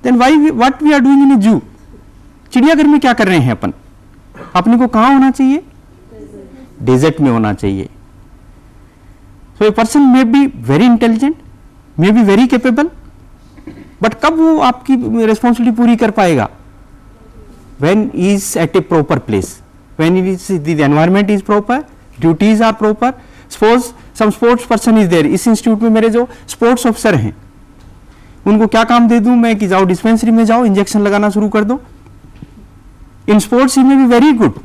then what we are doing in a zoo? चिड़ियाघर में क्या कर रहे हैं अपन? अपने को कहाँ होना चाहिए? डेजर्ट में होना चाहिए. So a person may be very intelligent, may be very capable, but कब वो आपकी रिस्पॉन्सिबिलिटी पूरी कर पाएगा? When he is at a proper place, when the environment is proper, duties are proper. Suppose some sports person is there. इस institute में मेरे जो स्पोर्ट्स ऑफिसर हैं उनको क्या काम दे दूं मैं कि जाओ डिस्पेंसरी में जाओ इंजेक्शन लगाना शुरू कर दो. इन स्पोर्ट्स ही में भी very good,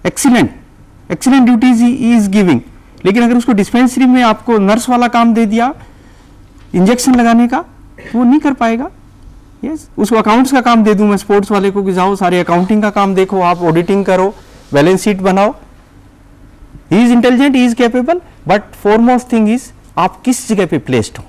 excellent duties he is giving, लेकिन अगर उसको डिस्पेंसरी में आपको नर्स वाला काम दे दिया इंजेक्शन लगाने का तो वो नहीं कर पाएगा. यस, उसको अकाउंट्स का काम दे दूं मैं स्पोर्ट्स वाले को कि जाओ सारे अकाउंटिंग का काम देखो, आप ऑडिटिंग करो, बैलेंस शीट बनाओ. He is intelligent, he is capable, but foremost thing is आप किस जगह पे प्लेस्ड हो.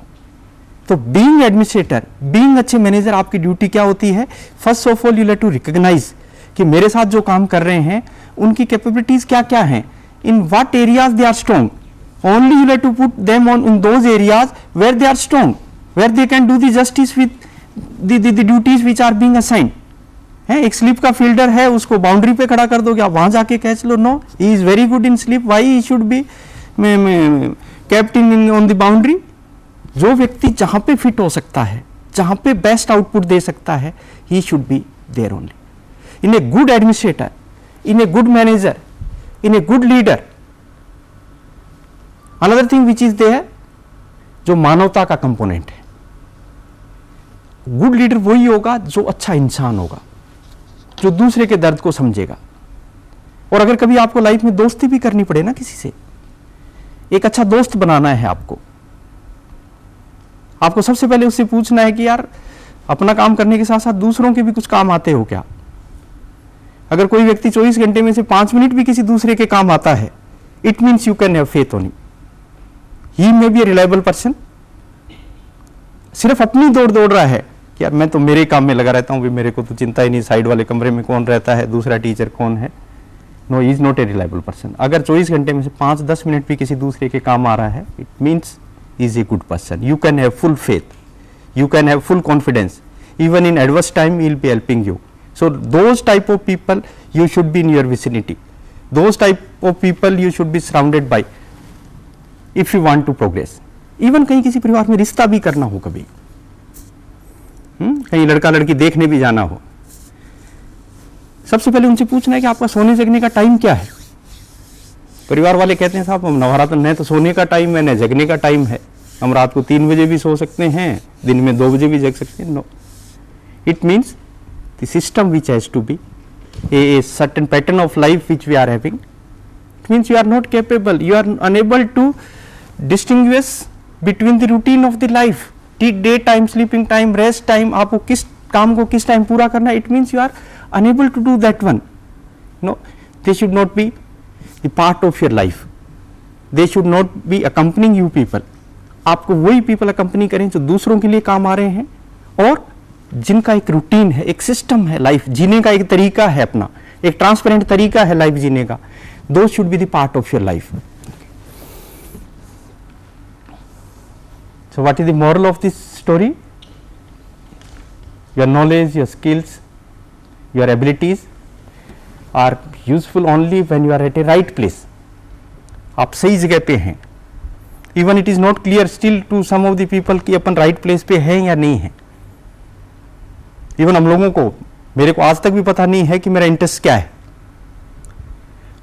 तो बीइंग एडमिनिस्ट्रेटर, बीइंग अच्छे मैनेजर, आपकी ड्यूटी क्या होती है? First of all you have to recognise कि मेरे साथ जो काम कर रहे हैं उनकी कैपेबिलिटीज क्या क्या हैं, in what areas they are strong. Only you have to put them on in those areas where they are strong, where they can do the justice with the duties which are being assigned. है एक slip का fielder है, उसको boundary पे खड़ा कर दोगे, आप वहां जाके कैच लो. No, he is very good in slip, why he should be kept in on the boundary. जो व्यक्ति जहां पे फिट हो सकता है, जहां पे बेस्ट आउटपुट दे सकता है, he should be there only. In a good administrator, in a good manager, in a good leader, another thing which is there, जो मानवता का कंपोनेंट है. गुड लीडर वही होगा जो अच्छा इंसान होगा, जो दूसरे के दर्द को समझेगा. और अगर कभी आपको लाइफ में दोस्ती भी करनी पड़े ना किसी से, एक अच्छा दोस्त बनाना है आपको सबसे पहले उससे पूछना है कि यार अपना काम करने के साथ साथ दूसरों के भी कुछ काम आते हो क्या. अगर कोई व्यक्ति 24 घंटे में से 5 मिनट भी किसी दूसरे के काम आता है, it means you can have faith on him. He may be A reliable person. सिर्फ अपनी दौड़ रहा है कि यार मैं तो मेरे काम में लगा रहता हूं, भी मेरे को तो चिंता ही नहीं साइड वाले कमरे में कौन रहता है, दूसरा टीचर कौन है. No, he is not a reliable person. अगर 24 घंटे में से 5-10 मिनट भी किसी दूसरे के काम आ रहा है, it means is a good person. You can have full faith, you can have full confidence, even in adverse time he will be helping you. So those type of people you should be in your vicinity, those type of people you should be surrounded by if you want to progress. Even कहीं किसी परिवार में रिश्ता भी करना हो, कभी कहीं लड़का लड़की देखने भी जाना हो, सबसे पहले उनसे पूछना है कि आपका सोने जगने का टाइम क्या है. परिवार वाले कहते हैं साहब हम नवरात्र न तो सोने का टाइम है न जगने का टाइम है, हम रात को 3 बजे भी सो सकते हैं, दिन में 2 बजे भी जग सकते हैं. No, it means the system which has to be a certain pattern of life which we are having. It means you are not capable, you are unable to distinguish between the routine of the life, day time, sleeping time, rest time, आपको किस काम को किस time पूरा करना है. It means you are unable to do that one. No, they should not be the part of your life, they should not be accompanying you people. आपको वही people accompany करें जो दूसरों के लिए काम आ रहे हैं और जिनका एक रूटीन है, एक सिस्टम है, लाइफ जीने का एक तरीका है, अपना एक ट्रांसपेरेंट तरीका है लाइफ जीने का. Those should be the part of your life. So what is the moral of this story? Your knowledge, your skills, your abilities are useful only when you are at a right place. आप सही जगह पे हैं. Even it is not clear still to some of the people कि अपन right place पे हैं या नहीं है. Even हम लोगों को, मेरे को आज तक भी पता नहीं है कि मेरा इंटरेस्ट क्या है.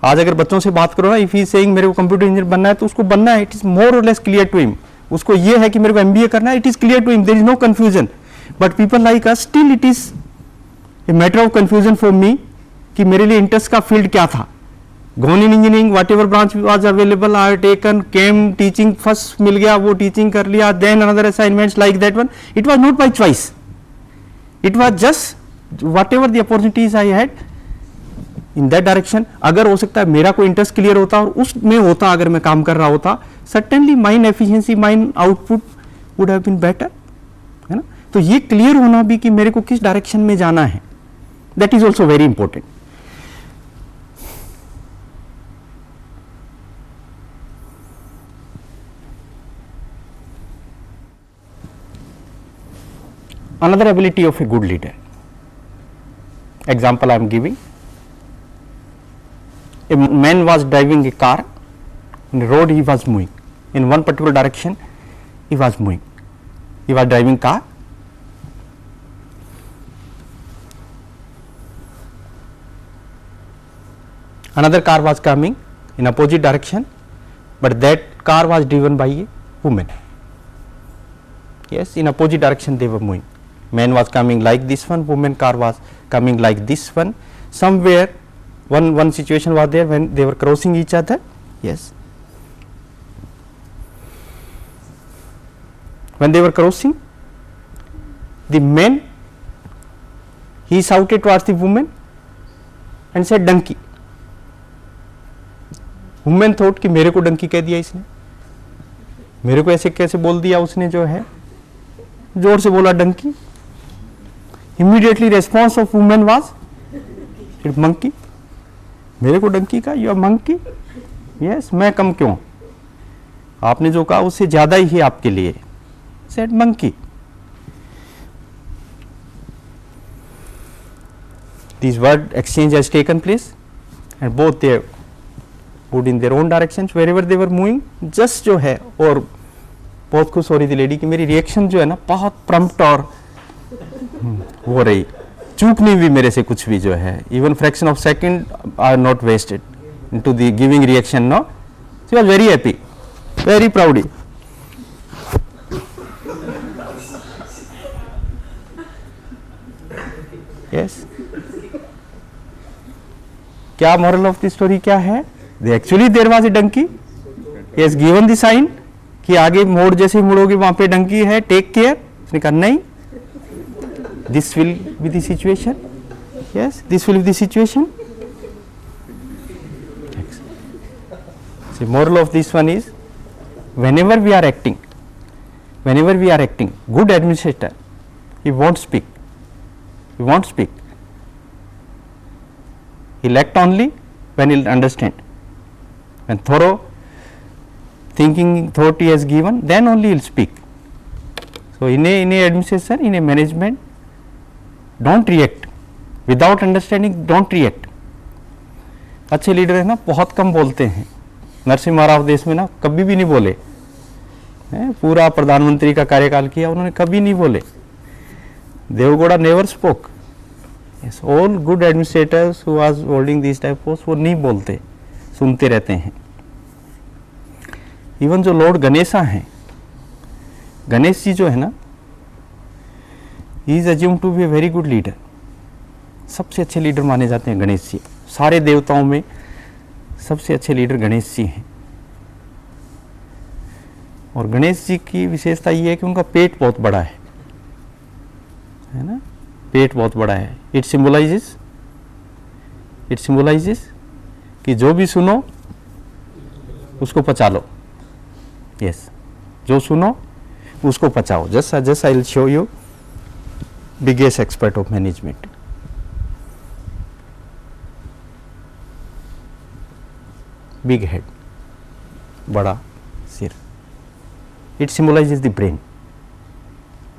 आज अगर बच्चों से बात करो ना, इफ ही सेइंग मेरे को कंप्यूटर इंजीनियर बनना है तो उसको बनना है, इट इज मोर और लेस क्लियर टू हिम. उसको ये है कि मेरे को एमबीए करना है, it is clear to him, there is no confusion. But people like us still it is a matter of confusion for me कि मेरे लिए इंटरेस्ट का फील्ड क्या था. Gone in engineering, whatever branch was available I have taken, came teaching, first मिल गया वो teaching कर लिया, then another assignments like that one. It was not by choice, it was just what ever the opportunities I had in that direction. अगर हो सकता है मेरा कोई इंटरेस्ट क्लियर होता और उसमें होता, अगर मैं काम कर रहा होता, certainly mine efficiency, mine output would have been better, है ना. तो ये क्लियर होना भी कि मेरे को किस डायरेक्शन में जाना है, That is also very important. Another ability of a good leader. Example I am giving. A man was driving a car. In the road he was moving. In one particular direction he was moving. He was driving car. Another car was coming in opposite direction, but that car was driven by a woman. Yes, in opposite direction they were moving. Man was coming like this one, woman car was coming like this one. Somewhere one situation was there when they were crossing each other. Yes, when they were crossing, the man, he shouted towards the woman and said donkey. Woman thought कि मेरे को डंकी कह दिया इसने, मेरे को ऐसे कैसे बोल दिया उसने, जो है जोर से बोला Dunki. Immediately response of woman was monkey. मेरे को डंकी का, you are monkey. Yes, मैं कम क्यों, आपने जो कहा उससे ज्यादा ही है आपके लिए. Said monkey. This word exchange has taken place and both they moved in their own directions wherever they were moving. Just जो है, और बहुत खुश हो रही थी लेडी कि मेरी रिएक्शन जो है ना बहुत प्रम्प्ट और हो रही, चूक नहीं हुई मेरे से कुछ भी जो है. Even fraction of second are not wasted into the giving reaction. No, she was very happy, very proud. Yes, क्या मोरल ऑफ द स्टोरी क्या है? Actually there was a donkey, he has given the sign कि आगे मोड़ जैसे मुड़ोगे वहां पे डंकी है, टेक केयर. उसने कहा नहीं, this will be the situation. Yes, this will be the situation. The moral of this one is, whenever we are acting, good administrator, he won't speak. He'll act only when he'll understand. When thorough thinking thought he has given, then only he'll speak. So in a administration, in a management, don't react. Without understanding, don't react. अच्छे leader है ना, बहुत कम बोलते हैं. नरसिम्हा राव देश में ना कभी भी नहीं बोले, पूरा प्रधानमंत्री का कार्यकाल किया उन्होंने, कभी नहीं बोले. Deve Gowda never spoke. Yes, all good administrators who was holding this type post, वो नहीं बोलते, सुनते रहते हैं. इवन जो लॉर्ड गणेशा हैं, गणेश जी जो है ना, he is assumed to be a very good leader. सबसे अच्छे लीडर माने जाते हैं गणेश जी. सारे देवताओं में सबसे अच्छे लीडर गणेश जी हैं. और गणेश जी की विशेषता ये है कि उनका पेट बहुत बड़ा है ना, पेट बहुत बड़ा है. इट सिंबलाइजेस कि जो भी सुनो उसको पचा लो. यस, जो सुनो उसको पचाओ. Just I will show you biggest expert of management. Big head, बड़ा सिर. इट सिंबलाइजेस द ब्रेन,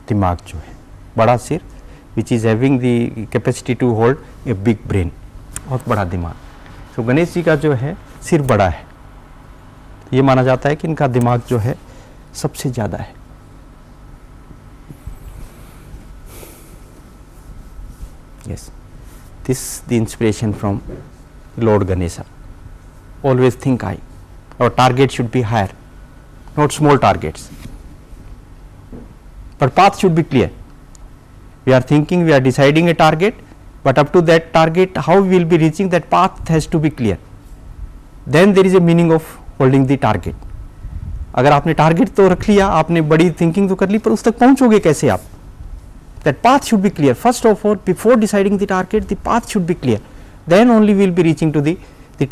दिमाग जो है, बड़ा सिर, which is having the capacity to hold a big brain, बहुत बड़ा दिमाग. तो गणेश जी का जो है सिर बड़ा है, ये माना जाता है कि इनका दिमाग जो है सबसे ज्यादा है. Yes, this the inspiration from Lord Ganesha. Always think high. Our target should be higher, not small targets. But path should be clear. We are thinking, we are deciding a target, but up to that target, how we will be reaching that path has to be clear. Then there is a meaning of holding the target. अगर आपने target तो रख लिया, आपने बड़ी thinking तो कर ली, पर उस तक पहुंचोगे कैसे आप? That path should be clear. First of all, before deciding the target, the path should be clear. Then only we will be reaching to the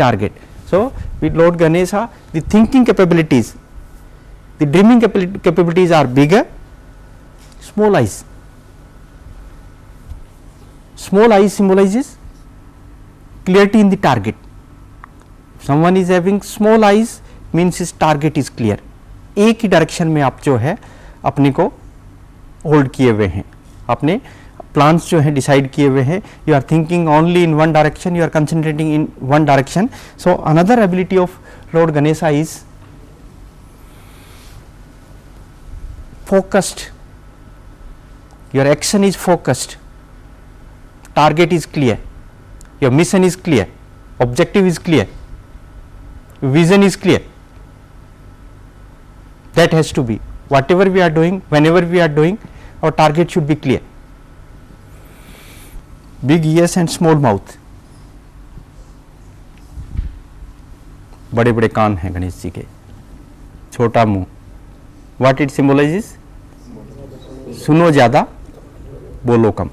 target. So with Lord Ganesha, the thinking capabilities, the dreaming capabilities are bigger, small eyes. Small I symbolizes clarity in the target. Someone is having small eyes means his target is clear. एक ही direction में आप जो है अपने को hold किए हुए हैं, अपने प्लान्स जो है डिसाइड किए हुए हैं. You are thinking only in one direction, you are concentrating in one direction. So another ability of lord Ganesha is focused. Your action is focused, target is clear, your mission is clear, objective is clear, vision is clear. That has to be, whatever we are doing, whenever we are doing, our target should be clear. Big ears and small mouth. बड़े बड़े कान हैं गणेश जी के, छोटा मुंह. What it symbolizes? सुनो ज़्यादा, बोलो कम.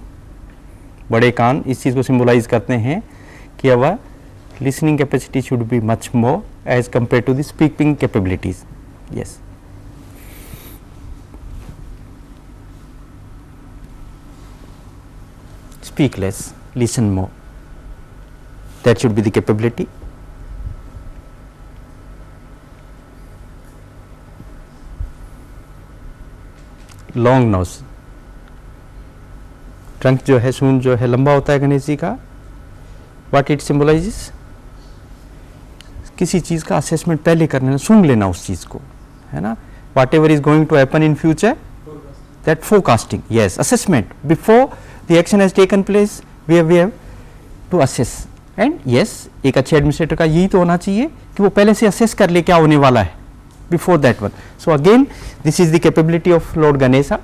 बड़े कान इस चीज़ को सिंबलाइज करते हैं कि our listening capacity should be much more as compare to the speaking capabilities. Yes. Speak less, listen more. That should be the capability. Long nose, trunk जो है, सूंड जो है लंबा होता है गणेश जी का. What it symbolizes? किसी चीज़ का असेसमेंट पहले करना, सुन लेना उस चीज़ को, है ना. Whatever is going to happen in future, that forecasting. Yes, assessment before the action has taken place, we have to assess. And yes, एक अच्छे एडमिनिस्ट्रेटर का यही तो होना चाहिए कि वो पहले से असेस कर ले क्या होने वाला है before that one. So again, this is the capability of Lord Ganesha.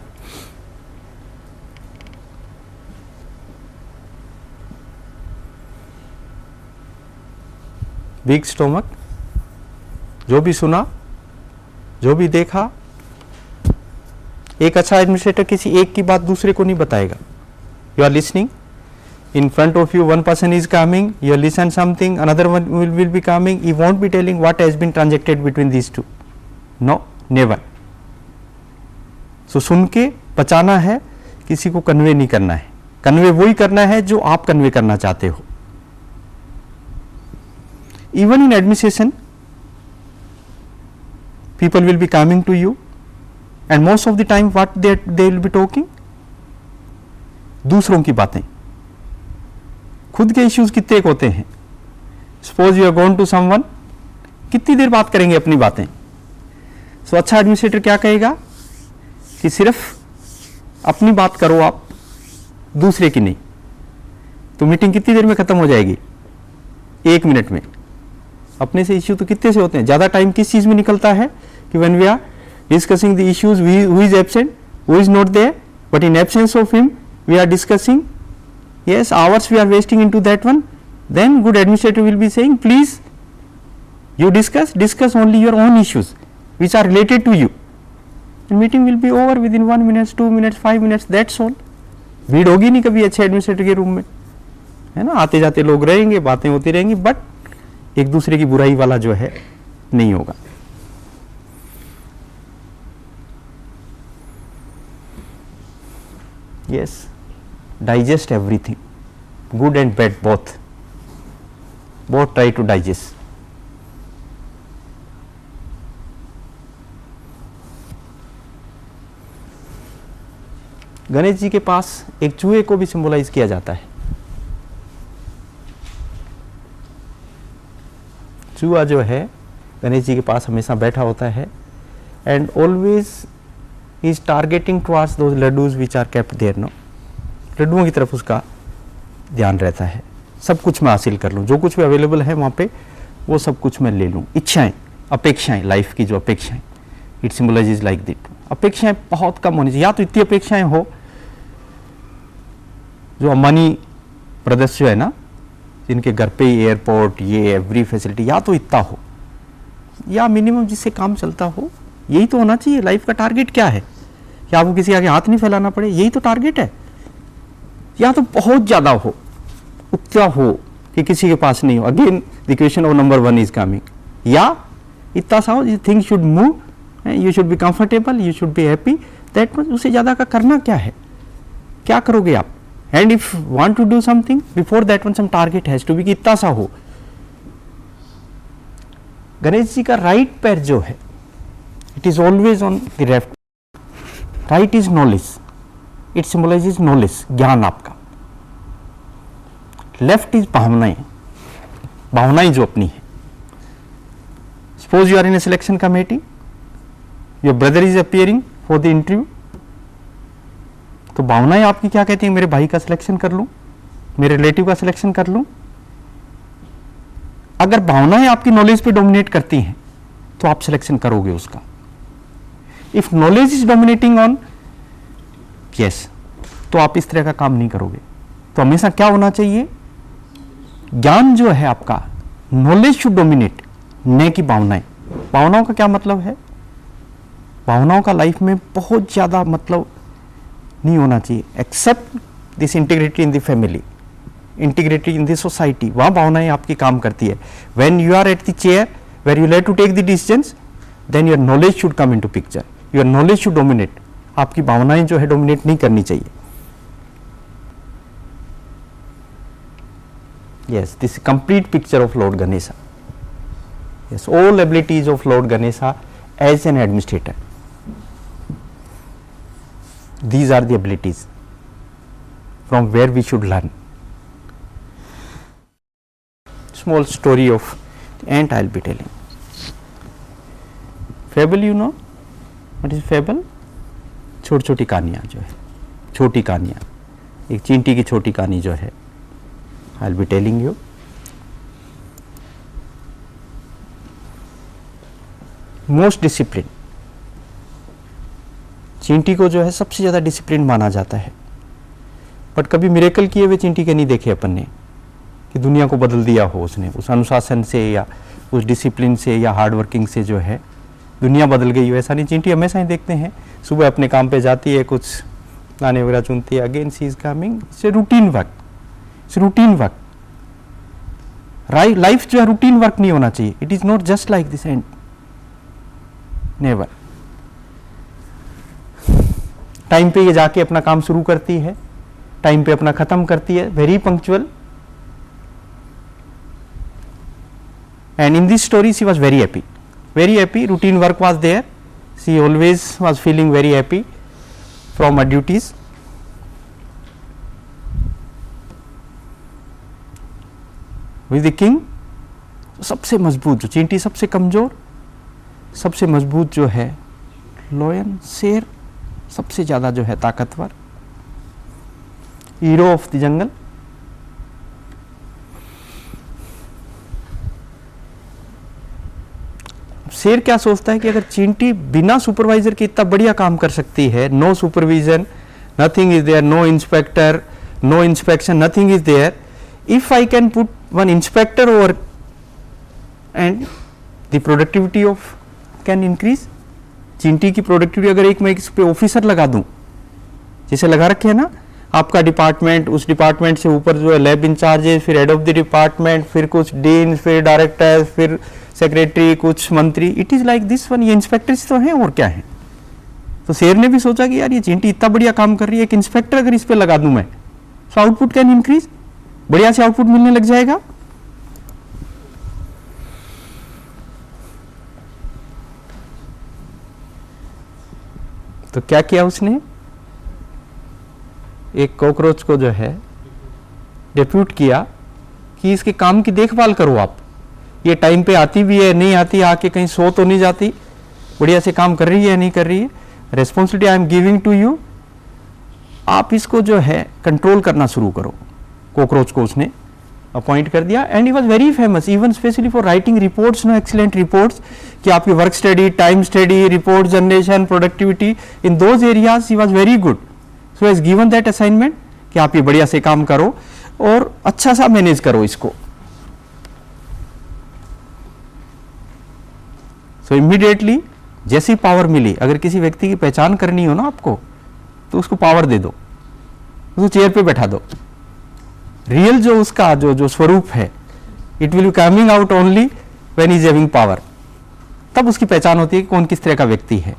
Big stomach. जो भी सुना, जो भी देखा, एक अच्छा एडमिनिस्ट्रेटर किसी एक की बात दूसरे को नहीं बताएगा. You are listening. In front of you, one person is coming. You listen something. Another one will be coming. He won't be telling what has been transacted between these two. No, never. So सुन के पचाना है, किसी को convey नहीं करना है. Convey वही करना है जो आप कन्वे करना चाहते हो. Even in administration, people will be coming to you and most of the time what they will be talking, दूसरों की बातें. खुद के इश्यूज कितने होते हैं. Suppose you are going to someone, कितनी देर बात करेंगे अपनी बातें. तो अच्छा एडमिनिस्ट्रेटर क्या कहेगा कि सिर्फ अपनी बात करो आप, दूसरे की नहीं. तो मीटिंग कितनी देर में खत्म हो जाएगी? 1 मिनट में. अपने से इश्यू तो कितने से होते हैं. ज़्यादा टाइम किस चीज़ में निकलता है कि when we are discussing the issues, who is absent, who is not there, but in absence of him we are discussing. yes, hours we are wasting into that one. Then good administrator will be saying, please you discuss only your own issues which are related to you, and meeting will be over within 1 minute, 2 minutes, 5 minutes, that's all. भीड़ होगी नहीं कभी अच्छे administrator के room में, है ना. आते जाते लोग रहेंगे, बातें होती रहेंगी, बट एक दूसरे की बुराई वाला जो है नहीं होगा. yes, digest everything, good and bad both try to digest. Ganesh ji के पास एक चूहे को भी सिंबलाइज किया जाता है. चूहा जो है गणेश जी के पास हमेशा बैठा होता है, and always is targeting towards those laddoos which are kept there. No, लड्डुओं की तरफ उसका ध्यान रहता है. सब कुछ मैं हासिल कर लूँ, जो कुछ भी अवेलेबल है वहाँ पे वो सब कुछ मैं ले लूँ. इच्छाएं, अपेक्षाएं, लाइफ की जो अपेक्षाएं, इट सिंबलाइजेज लाइक दैट. अपेक्षाएं बहुत कम होनी चाहिए, या तो इतनी अपेक्षाएं हो जो अंबानी ब्रदर्स जो है ना, जिनके घर पे ही एयरपोर्ट, ये एवरी फैसिलिटी, या तो इतना हो, या मिनिमम जिससे काम चलता हो. यही तो होना चाहिए. लाइफ का टारगेट क्या है कि आपको किसी आगे हाथ नहीं फैलाना पड़े, यही तो टारगेट है. या तो बहुत ज़्यादा हो, उतना हो कि किसी के पास नहीं हो. Again the question of number 1 is coming. या इतना सा हो, things should move, you should be comfortable, you should be happy, that much. उससे ज़्यादा का करना क्या है, क्या करोगे आप, and if want to do something before that one some target has to be, कि इतना सा हो। गणेश जी का राइट पैर जो है it is always on the left. Right is knowledge, it symbolises knowledge, ज्ञान आपका। लेफ्ट इज भावनाएं, भावनाएं जो अपनी है। Suppose you are in a selection committee, your brother is appearing for the interview, तो भावनाएं आपकी क्या कहती हैं? मेरे भाई का सिलेक्शन कर लूं, मेरे रिलेटिव का सिलेक्शन कर लूं। अगर भावनाएं आपकी नॉलेज पे डोमिनेट करती हैं तो आप सिलेक्शन करोगे उसका। If knowledge is dominating on yes, तो आप इस तरह का काम नहीं करोगे। तो हमेशा क्या होना चाहिए? ज्ञान जो है आपका, नॉलेज शुड डोमिनेट, न की भावनाएं। भावनाओं का क्या मतलब है? भावनाओं का लाइफ में बहुत ज्यादा मतलब नहीं होना चाहिए, except this integrity in the family, integrity in the society, वहां भावनाएं आपकी काम करती है। When you are at the chair where you let to take the decisions, then your knowledge should come into picture, your knowledge should dominate. आपकी भावनाएं जो है डोमिनेट नहीं करनी चाहिए। yes, this is complete picture of Lord Ganesha. Yes, all abilities of Lord Ganesha as an administrator, these are the abilities from where we should learn. Small story of the ant I will be telling. Fable, you know what is fable? छोटी छोटी कहानियाँ जो है, छोटी कहानियाँ, एक चींटी की छोटी कहानी जो है I will be telling you. Most discipline, चींटी को जो है सबसे ज्यादा डिसिप्लिन माना जाता है, बट कभी मिरेकल किए हुए चींटी के नहीं देखे अपन ने कि दुनिया को बदल दिया हो उसने, उस अनुशासन से या उस डिसिप्लिन से या हार्ड वर्किंग से जो है दुनिया बदल गई हो। ऐसा नहीं, चींटी हमेशा ही देखते हैं सुबह अपने काम पे जाती है, कुछ दाने वगैरह चुनती है, again she is coming, it's routine work, it's routine work. Life जो है रूटीन वर्क नहीं होना चाहिए, it is not just like this and, never. Time पे ये जाके अपना काम शुरू करती है, टाइम पे अपना खत्म करती है, very punctual. And in this story she was very happy, very happy, routine work was there, she always was feeling very happy from her duties. With the king, सबसे मजबूत जो चींटी, सबसे कमजोर, सबसे मजबूत जो है लॉयन, शेर, सबसे ज्यादा जो है ताकतवर, हीरो ऑफ द जंगल। शेर क्या सोचता है कि अगर चींटी बिना सुपरवाइजर के इतना बढ़िया काम कर सकती है, no supervision, nothing is there, no inspector, no inspection, nothing is there, if I can put one inspector over and the productivity of can increase. चींटी की प्रोडक्टिविटी अगर एक मैं इस पे ऑफिसर लगा दूं, जैसे लगा रखे है ना आपका डिपार्टमेंट, उस डिपार्टमेंट से ऊपर जो है लैब इंचार्जेस, फिर हेड ऑफ द डिपार्टमेंट, फिर कुछ डीन, फिर डायरेक्टर, फिर सेक्रेटरी, कुछ मंत्री, it is like this one. ये इंस्पेक्टर्स तो हैं और क्या है। तो शेर ने भी सोचा कि यार ये चींटी इतना बढ़िया काम कर रही है, एक इंस्पेक्टर अगर इस पे लगा दूं मैं, सो आउटपुट कैन इंक्रीज, बढ़िया से आउटपुट मिलने लग जाएगा। तो क्या किया उसने, एक कॉकरोच को जो है डेप्यूट किया कि इसके काम की देखभाल करो आप, ये टाइम पे आती भी है, नहीं आती, आके कहीं सो तो नहीं जाती, बढ़िया से काम कर रही है नहीं कर रही है, responsibility I am giving to you, आप इसको जो है कंट्रोल करना शुरू करो। कॉकरोच को उसने अपॉइंट कर दिया and he was very famous even specially for writing reports, no excellent reports, कि आपकी work study, time study, report generation, productivity, in those areas he was very good. So has given that assignment कि आप ये बढ़िया से काम करो और अच्छा सा मैनेज करो इसको। तो इमीडिएटली जैसी पावर मिली, अगर किसी व्यक्ति की पहचान करनी हो ना आपको, तो उसको पावर दे दो, उसको चेयर पे बैठा दो। रियल जो उसका जो स्वरूप है, it will be coming out only when is having power, तब उसकी पहचान होती है कि कौन किस तरह का व्यक्ति है।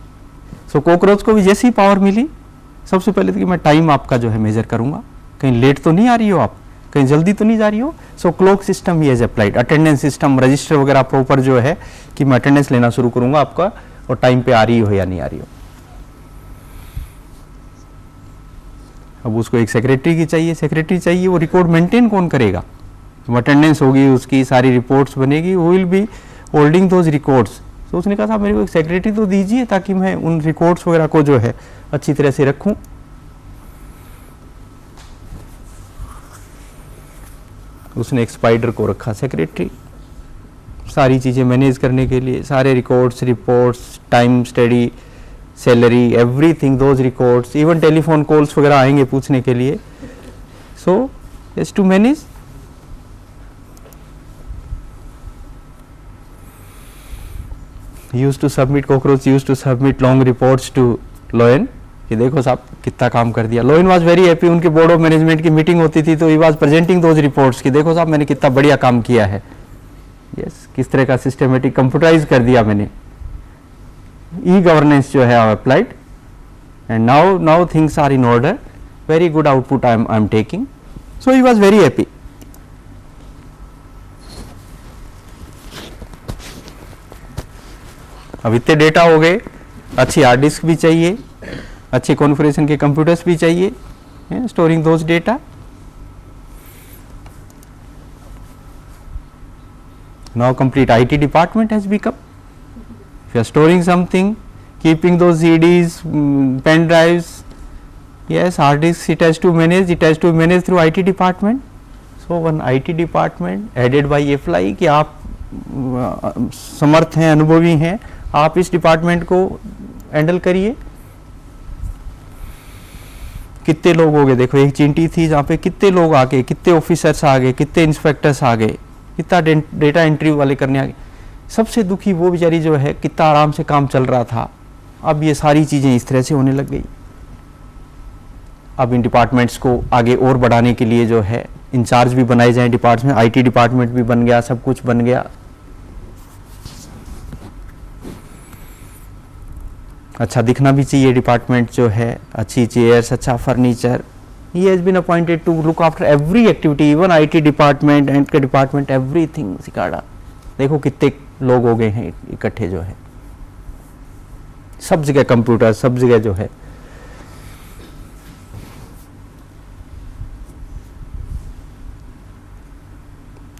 सो कॉकरोच को भी जैसी पावर मिली, सबसे पहले तो कि मैं टाइम आपका जो है मेजर करूंगा, कहीं लेट तो नहीं आ रही हो आप, कहीं जल्दी तो नहीं जा रही हो। सो क्लॉक सिस्टम ही is applied, attendance system, register वगैरह प्रॉपर जो है कि मैं अटेंडेंस लेना शुरू करूंगा आपका और टाइम पे आ रही हो या नहीं आ रही हो। अब उसको एक सेक्रेटरी की चाहिए, सेक्रेटरी चाहिए, वो रिकॉर्ड मेंटेन कौन करेगा? अटेंडेंस होगी, उसकी सारी रिपोर्ट्स बनेगी, वो will be holding those records. तो उसने कहा साहब मेरे को एक सेक्रेटरी तो दीजिए ताकि मैं उन रिकॉर्ड्स वगैरह को जो है अच्छी तरह से रखूं। उसने एक स्पाइडर को रखा सेक्रेटरी, सारी चीज़ें मैनेज करने के लिए, सारे records, reports, time study, salary, everything, those records, even telephone calls वगैरह आएंगे पूछने के लिए। So is to manage. Use to submit, cockroach use to submit long reports to lion कि देखो साहब कितना काम कर दिया। लोयन वाज वेरी हैप्पी, उनके बोर्ड ऑफ मैनेजमेंट की मीटिंग होती थी तो he was presenting those reports कि देखो साहब मैंने कितना बढ़िया काम किया है। यस, किस तरह का सिस्टमेटिक कंप्यूटराइज कर दिया मैंने। ई गवर्नेंस जो है applied and now things are in order, very good output I am taking. So he was very happy. अब इतने डेटा हो गए, अच्छी हार्ड डिस्क भी चाहिए, अच्छे कॉन्फ़िगरेशन के कंप्यूटर्स भी चाहिए, storing those data. Now complete IT department has become. If you are storing something, keeping those CDs, pen drives, yes, hard disks, it has to manage through IT department. So one IT department headed by FLI कि आप समर्थ हैं, अनुभवी हैं, आप इस department को handle करिए। कितने लोग हो गए देखो, एक चिंटी थी जहाँ पे कितने लोग आ गए, कितने ऑफिसर्स आ गए, कितने इंस्पेक्टर्स आ गए, कितना डेटा एंट्री वाले करने आ गए। सबसे दुखी वो बेचारी जो है, कितना आराम से काम चल रहा था, अब ये सारी चीज़ें इस तरह से होने लग गई। अब इन डिपार्टमेंट्स को आगे और बढ़ाने के लिए जो है इंचार्ज भी बनाए जाएं डिपार्टमेंट, IT डिपार्टमेंट भी बन गया, सब कुछ बन गया। अच्छा दिखना भी चाहिए डिपार्टमेंट जो है, अच्छी चेयर्स, अच्छा furniture. He has been appointed to look after every activity, even IT department, and department, everything cicada. देखो कितने लोग हो गए हैं इकट्ठे जो है, सब जगह कंप्यूटर, सब जगह जो है।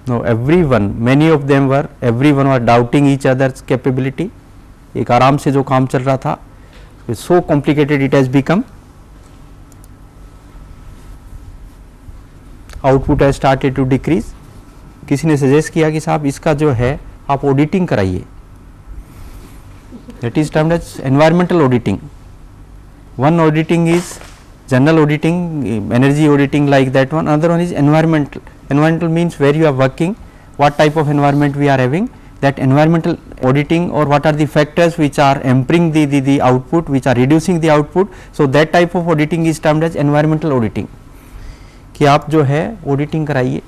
No, everyone, many of them were, everyone were doubting each other's capability. एक आराम से जो काम चल रहा था, so complicated it has become. Output has started to decrease. किसी ने सजेस्ट किया कि साहब इसका जो है आप ऑडिटिंग कराइए, that is termed as environmental auditing. One auditing is general auditing, energy auditing like that one, another one is environmental. Environmental means where you are working, what type of environment we are having, that environmental auditing, or what are the factors which are hampering the output, which are reducing the output. So that type of auditing is termed as environmental auditing. कि आप जो है auditing कराइए।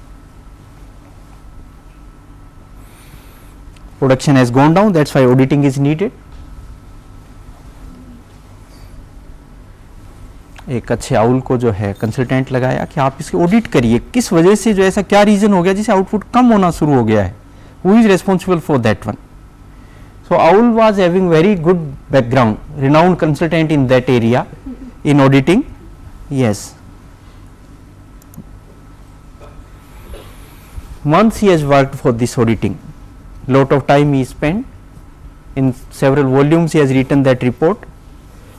Production has gone down, that's why auditing is needed. एक अच्छे owl को जो है कंसल्टेंट लगाया कि आप इसकी ऑडिट करिए, किस वजह से जो ऐसा क्या रीजन हो गया जिससे आउटपुट कम होना शुरू हो गया है, who is responsible for that one. So owl was having very good background, renowned consultant in that area in auditing. Yes, months he has worked for this auditing, lot of time he spent, in several volumes he has written that report,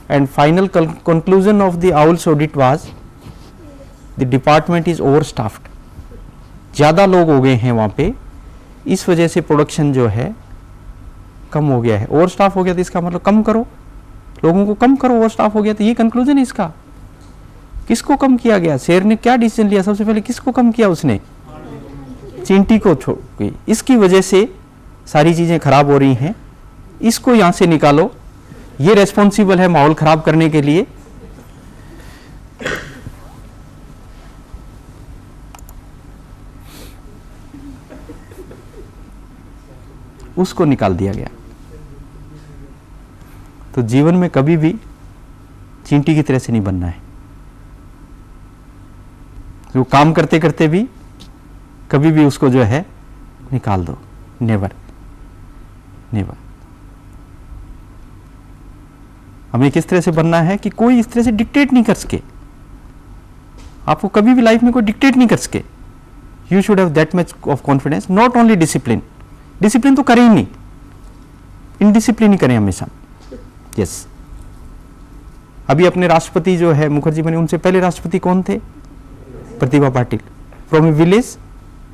and final conclusion of the OWL's audit was the department is overstaffed. ज़्यादा लोग हो गए हैं वहाँ पे, इस वजह से प्रोडक्शन जो है कम हो गया है। ओवर स्टाफ हो गया तो इसका मतलब कम करो, लोगों को कम करो, ओवर स्टाफ हो गया तो ये कंक्लूजन है इसका। किसको कम किया गया? शेर ने क्या डिसीजन लिया? सबसे पहले किसको कम किया? उसने चींटी को छोड़ गई। इसकी वजह से सारी चीजें खराब हो रही हैं, इसको यहां से निकालो, ये रेस्पॉन्सिबल है माहौल खराब करने के लिए। उसको निकाल दिया गया। तो जीवन में कभी भी चींटी की तरह से नहीं बनना है। जो काम करते करते भी कभी भी उसको जो है निकाल दो, नेवर नेवर। हमें किस तरह से बनना है कि कोई इस तरह से डिक्टेट नहीं कर सके, आपको कभी भी लाइफ में कोई डिक्टेट नहीं कर सके। You should have that much of confidence, not only discipline, discipline तो करें ही नहीं, इनडिसिप्लिन ही करें हमेशा। यस अभी अपने राष्ट्रपति जो है मुखर्जी बने, उनसे पहले राष्ट्रपति कौन थे? Pratibha Patil, from a village,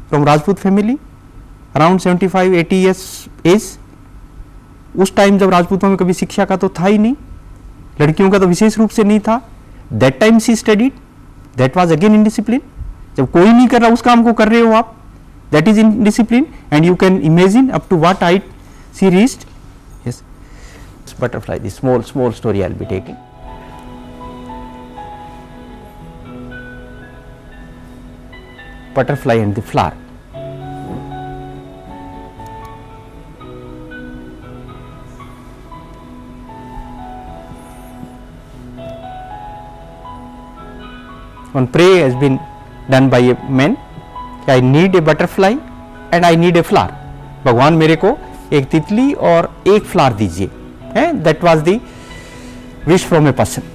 from Rajput family, around 75-80 years age. उस टाइम जब राजपूतों में कभी शिक्षा का तो था ही नहीं, लड़कियों का तो विशेष रूप से नहीं था। That time she studied, that was again indiscipline. जब कोई नहीं कर रहा उस काम को कर रहे हो आप, that is indiscipline. And you can imagine up to what height she reached. Yes butterfly, the small story I will be taking. Butterfly and the flower. One prayer has been done by a man, I need a butterfly and I need a flower. भगवान मेरे को एक तितली और एक flower दीजिए, है? That was the wish from a person.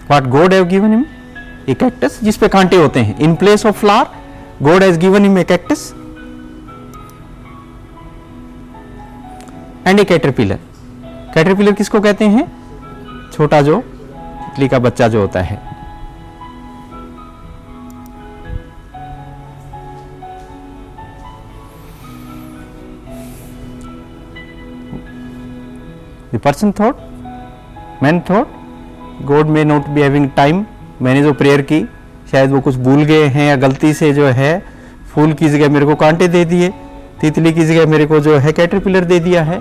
What God have given him? A cactus जिस पे कांटे होते हैं. In place of flower, God has given him a cactus and a caterpillar. Caterpillar किसको कहते हैं? छोटा जो तितली का बच्चा जो होता है. The person thought, man thought, God may not be having time. मैंने जो प्रेयर की शायद वो कुछ भूल गए हैं या गलती से जो है फूल की जगह मेरे को कांटे दे दिए, तितली की जगह मेरे को जो है कैटरपिलर दे दिया है.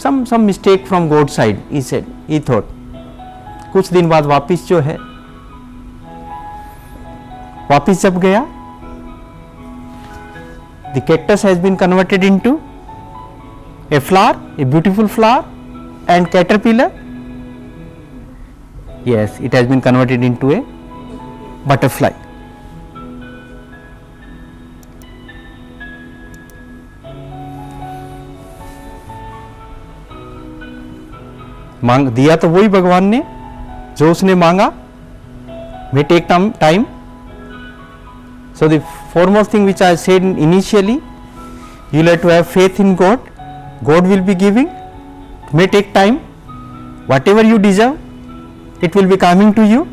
some mistake from God side, he said, he thought. कुछ दिन बाद वापिस जो है, वापिस जब गया, the cactus has been converted into a flower, a beautiful flower, and caterpillar, yes, it has been converted into a butterfly. मांग दिया तो वही भगवान ने जो उसने मांगा. may take time. So the foremost thing which I said initially, you have to have faith in God. God will be giving. It may take time. Whatever you deserve, it will be coming to you.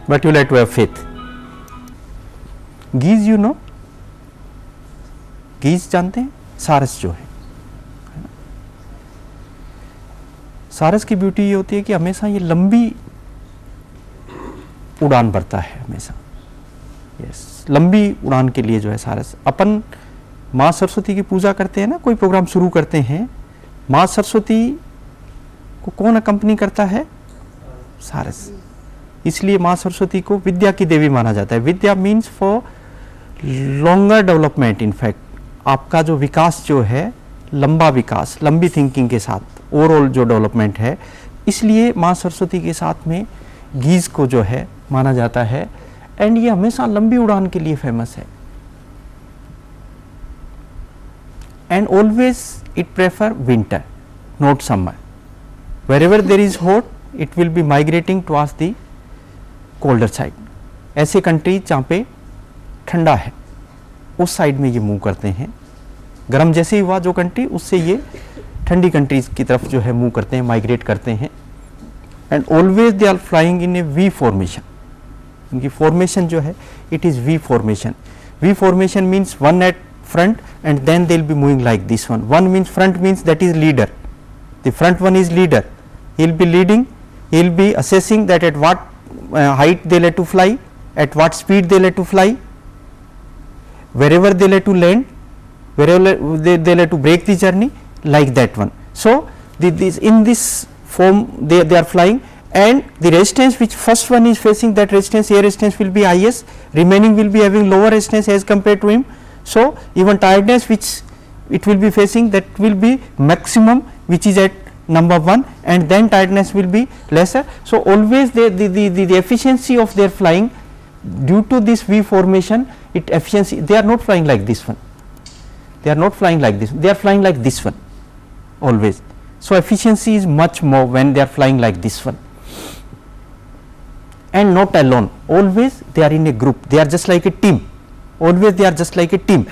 But you have to have faith. Geese, you know, geese जानते हैं, सारस जो है. सारस की beauty ये होती है कि हमेशा ये लंबी उड़ान भरता है हमेशा. यस, लंबी उड़ान के लिए जो है सारस. अपन माँ सरस्वती की पूजा करते हैं ना, कोई प्रोग्राम शुरू करते हैं, माँ सरस्वती को कौन अकम्पनी करता है? सारस. इसलिए माँ सरस्वती को विद्या की देवी माना जाता है. विद्या means for longer development. In fact आपका जो विकास जो है, लंबा विकास, लंबी थिंकिंग के साथ ओवरऑल जो डेवलपमेंट है, इसलिए माँ सरस्वती के साथ में गीज को जो है माना जाता है. एंड ये हमेशा लंबी उड़ान के लिए फेमस है. And always it prefer winter, not summer. Wherever there is hot, it will be migrating towards the colder side. ऐसे कंट्रीज जहाँ पे ठंडा है उस साइड में ये मूव करते हैं. गर्म जैसे ही हुआ जो कंट्री, उससे ये ठंडी कंट्रीज की तरफ जो है मूव करते हैं, माइग्रेट करते हैं. And always they are flying in a V formation. इनकी फॉर्मेशन जो है it is V formation. V formation means one at front and then they will be moving like this one. One means front means that is leader. The front one is leader. He will be leading. He will be assessing that at what height they like to fly, at what speed they like to fly, wherever they like to land, wherever they like to break the journey. like that one. So, in this form they are flying, and the resistance which first one is facing, that resistance, air resistance will be highest, remaining will be having lower resistance as compared to him. So, even tiredness which it will be facing, that will be maximum, which is at number 1, and then tiredness will be lesser. So, always the efficiency of their flying due to this V formation, it efficiency, they are not flying like this one, they are not flying like this, they are flying like this one always. So, efficiency is much more when they are flying like this one, and not alone, always they are in a group, they are just like a team, always they are just like a team.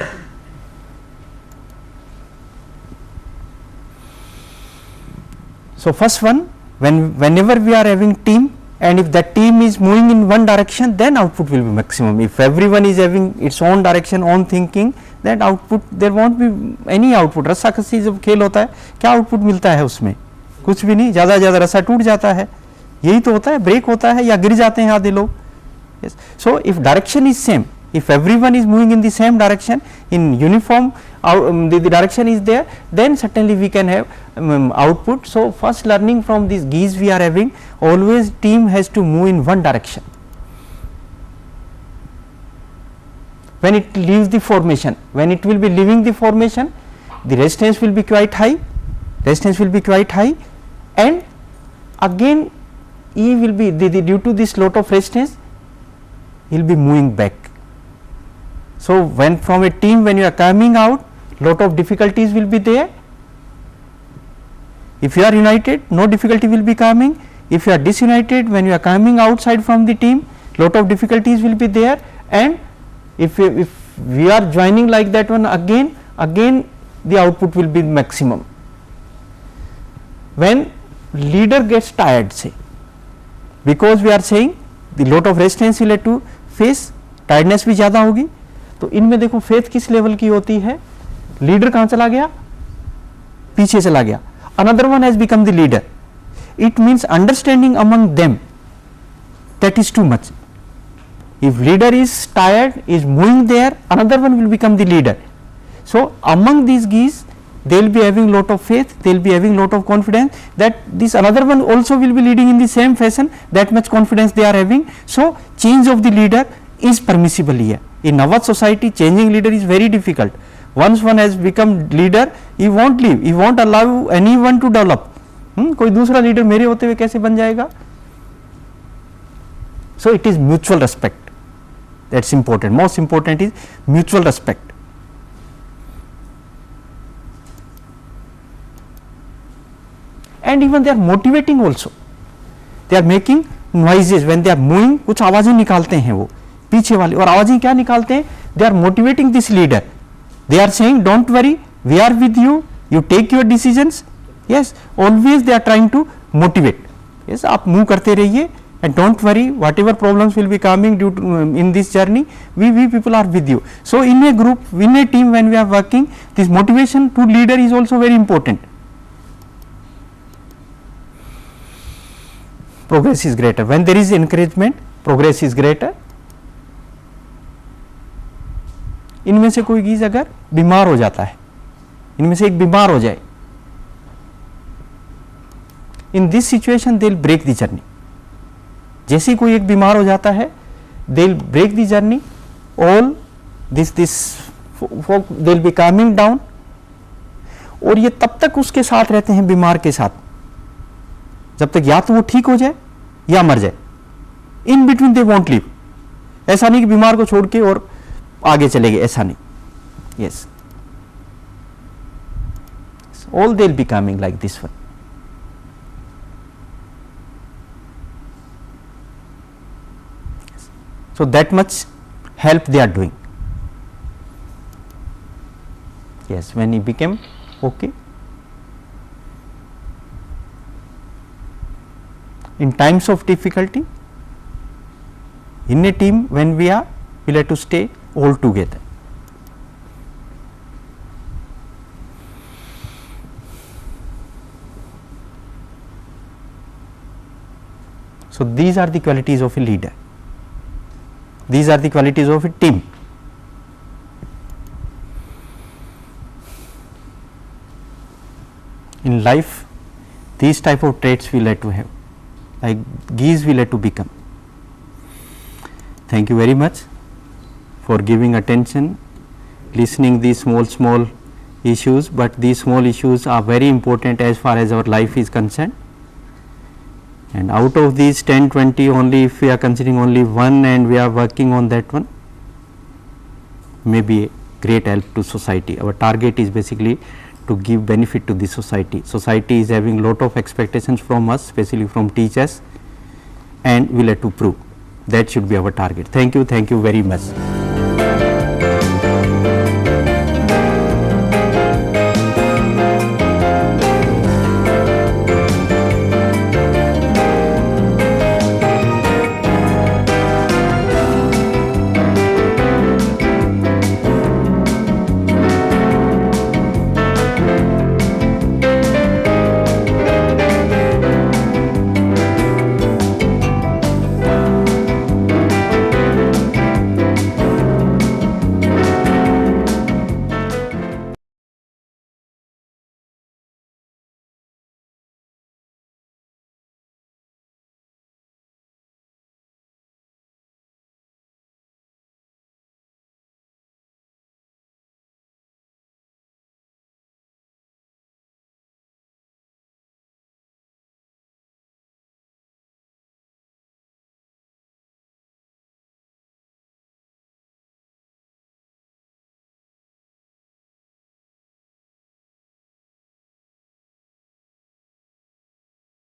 So, first one, whenever we are having team, and if that team is moving in one direction, then output will be maximum. If everyone is having its own direction, own thinking, then output, there won't be any output. रस्साकसी जब खेल होता है, क्या output मिलता है उसमें? कुछ भी नहीं, ज़्यादा ज़्यादा रस्सा टूट जाता है, यही तो होता है, ब्रेक होता है या गिर जाते हैं आधे लोग. Yes. So, if direction is same, if everyone is moving in the same direction, in uniform the direction is there, then certainly we can have output. So, first learning from these geese we are having, always team has to move in one direction. When it leaves the formation, when it will be leaving the formation, the resistance will be quite high, and again E will be due to this lot of resistance, he will be moving back. So, when from a team, when you are coming out, lot of difficulties will be there. If you are united, no difficulty will be coming. If you are disunited, when you are coming outside from the team, lot of difficulties will be there. And if we are joining like that one, again the output will be maximum. When leader gets tired, say, because we are saying the lot of resistance will have to face, tiredness भी ज़्यादा होगी, तो इनमें देखो faith किस level की होती है, लीडर कहाँ चला गया, पीछे चला गया, another one has become the leader. It means understanding among them, that is too much. If leader is tired, is moving there, another one will become the leader. So, among these geese, they will be having lot of faith, they will be having lot of confidence that this another one also will be leading in the same fashion, that much confidence they are having. So, change of the leader is permissible here. In our society, changing leader is very difficult. Once one has become leader, he won't leave, he won't allow anyone to develop. कोई दूसरा leader मेरे होते हुए कैसे बन जाएगा? So, it is mutual respect, that is important. Most important is mutual respect. And even they are motivating also, they are making noises when they are moving, कुछ आवाजें निकालते हैं वो पीछे वाले, और आवाजें क्या निकालते हैं? They are motivating this leader, they are saying don't worry, we are with you, you take your decisions. Yes, always they are trying to motivate. Yes, आप move करते रहिए, and don't worry, whatever problems will be coming due to in this journey, we people are with you. So, in a group, in a team, when we are working, this motivation to leader is also very important. Progress is greater when there is encouragement, progress is greater. इनमें से कोई गीज अगर बीमार हो जाता है, इनमें से एक बीमार हो जाए, in this situation they will break the journey. जैसे कोई एक बीमार हो जाता है, they will break the journey, all this they will be coming down, और ये तब तक उसके साथ रहते हैं, बीमार के साथ, जब तक या तो वो ठीक हो जाए या मर जाए. In between they want live. ऐसा नहीं कि बीमार को छोड़ के और आगे चले गए, ऐसा नहीं. Yes, all they will be coming like this one. So, that much help they are doing. Yes, when he became okay. In times of difficulty, in a team, when we are, we have to stay all together. So, these are the qualities of a leader. These are the qualities of a team. in life these type of traits we like to have, like these we like to become. Thank you very much for giving attention, listening these small issues, but these small issues are very important as far as our life is concerned. And out of these 10, 20, only if we are considering only one and we are working on that one, may be a great help to society. Our target is basically to give benefit to the society. Society is having lot of expectations from us, especially from teachers, and we will have to prove that should be our target. Thank you very much.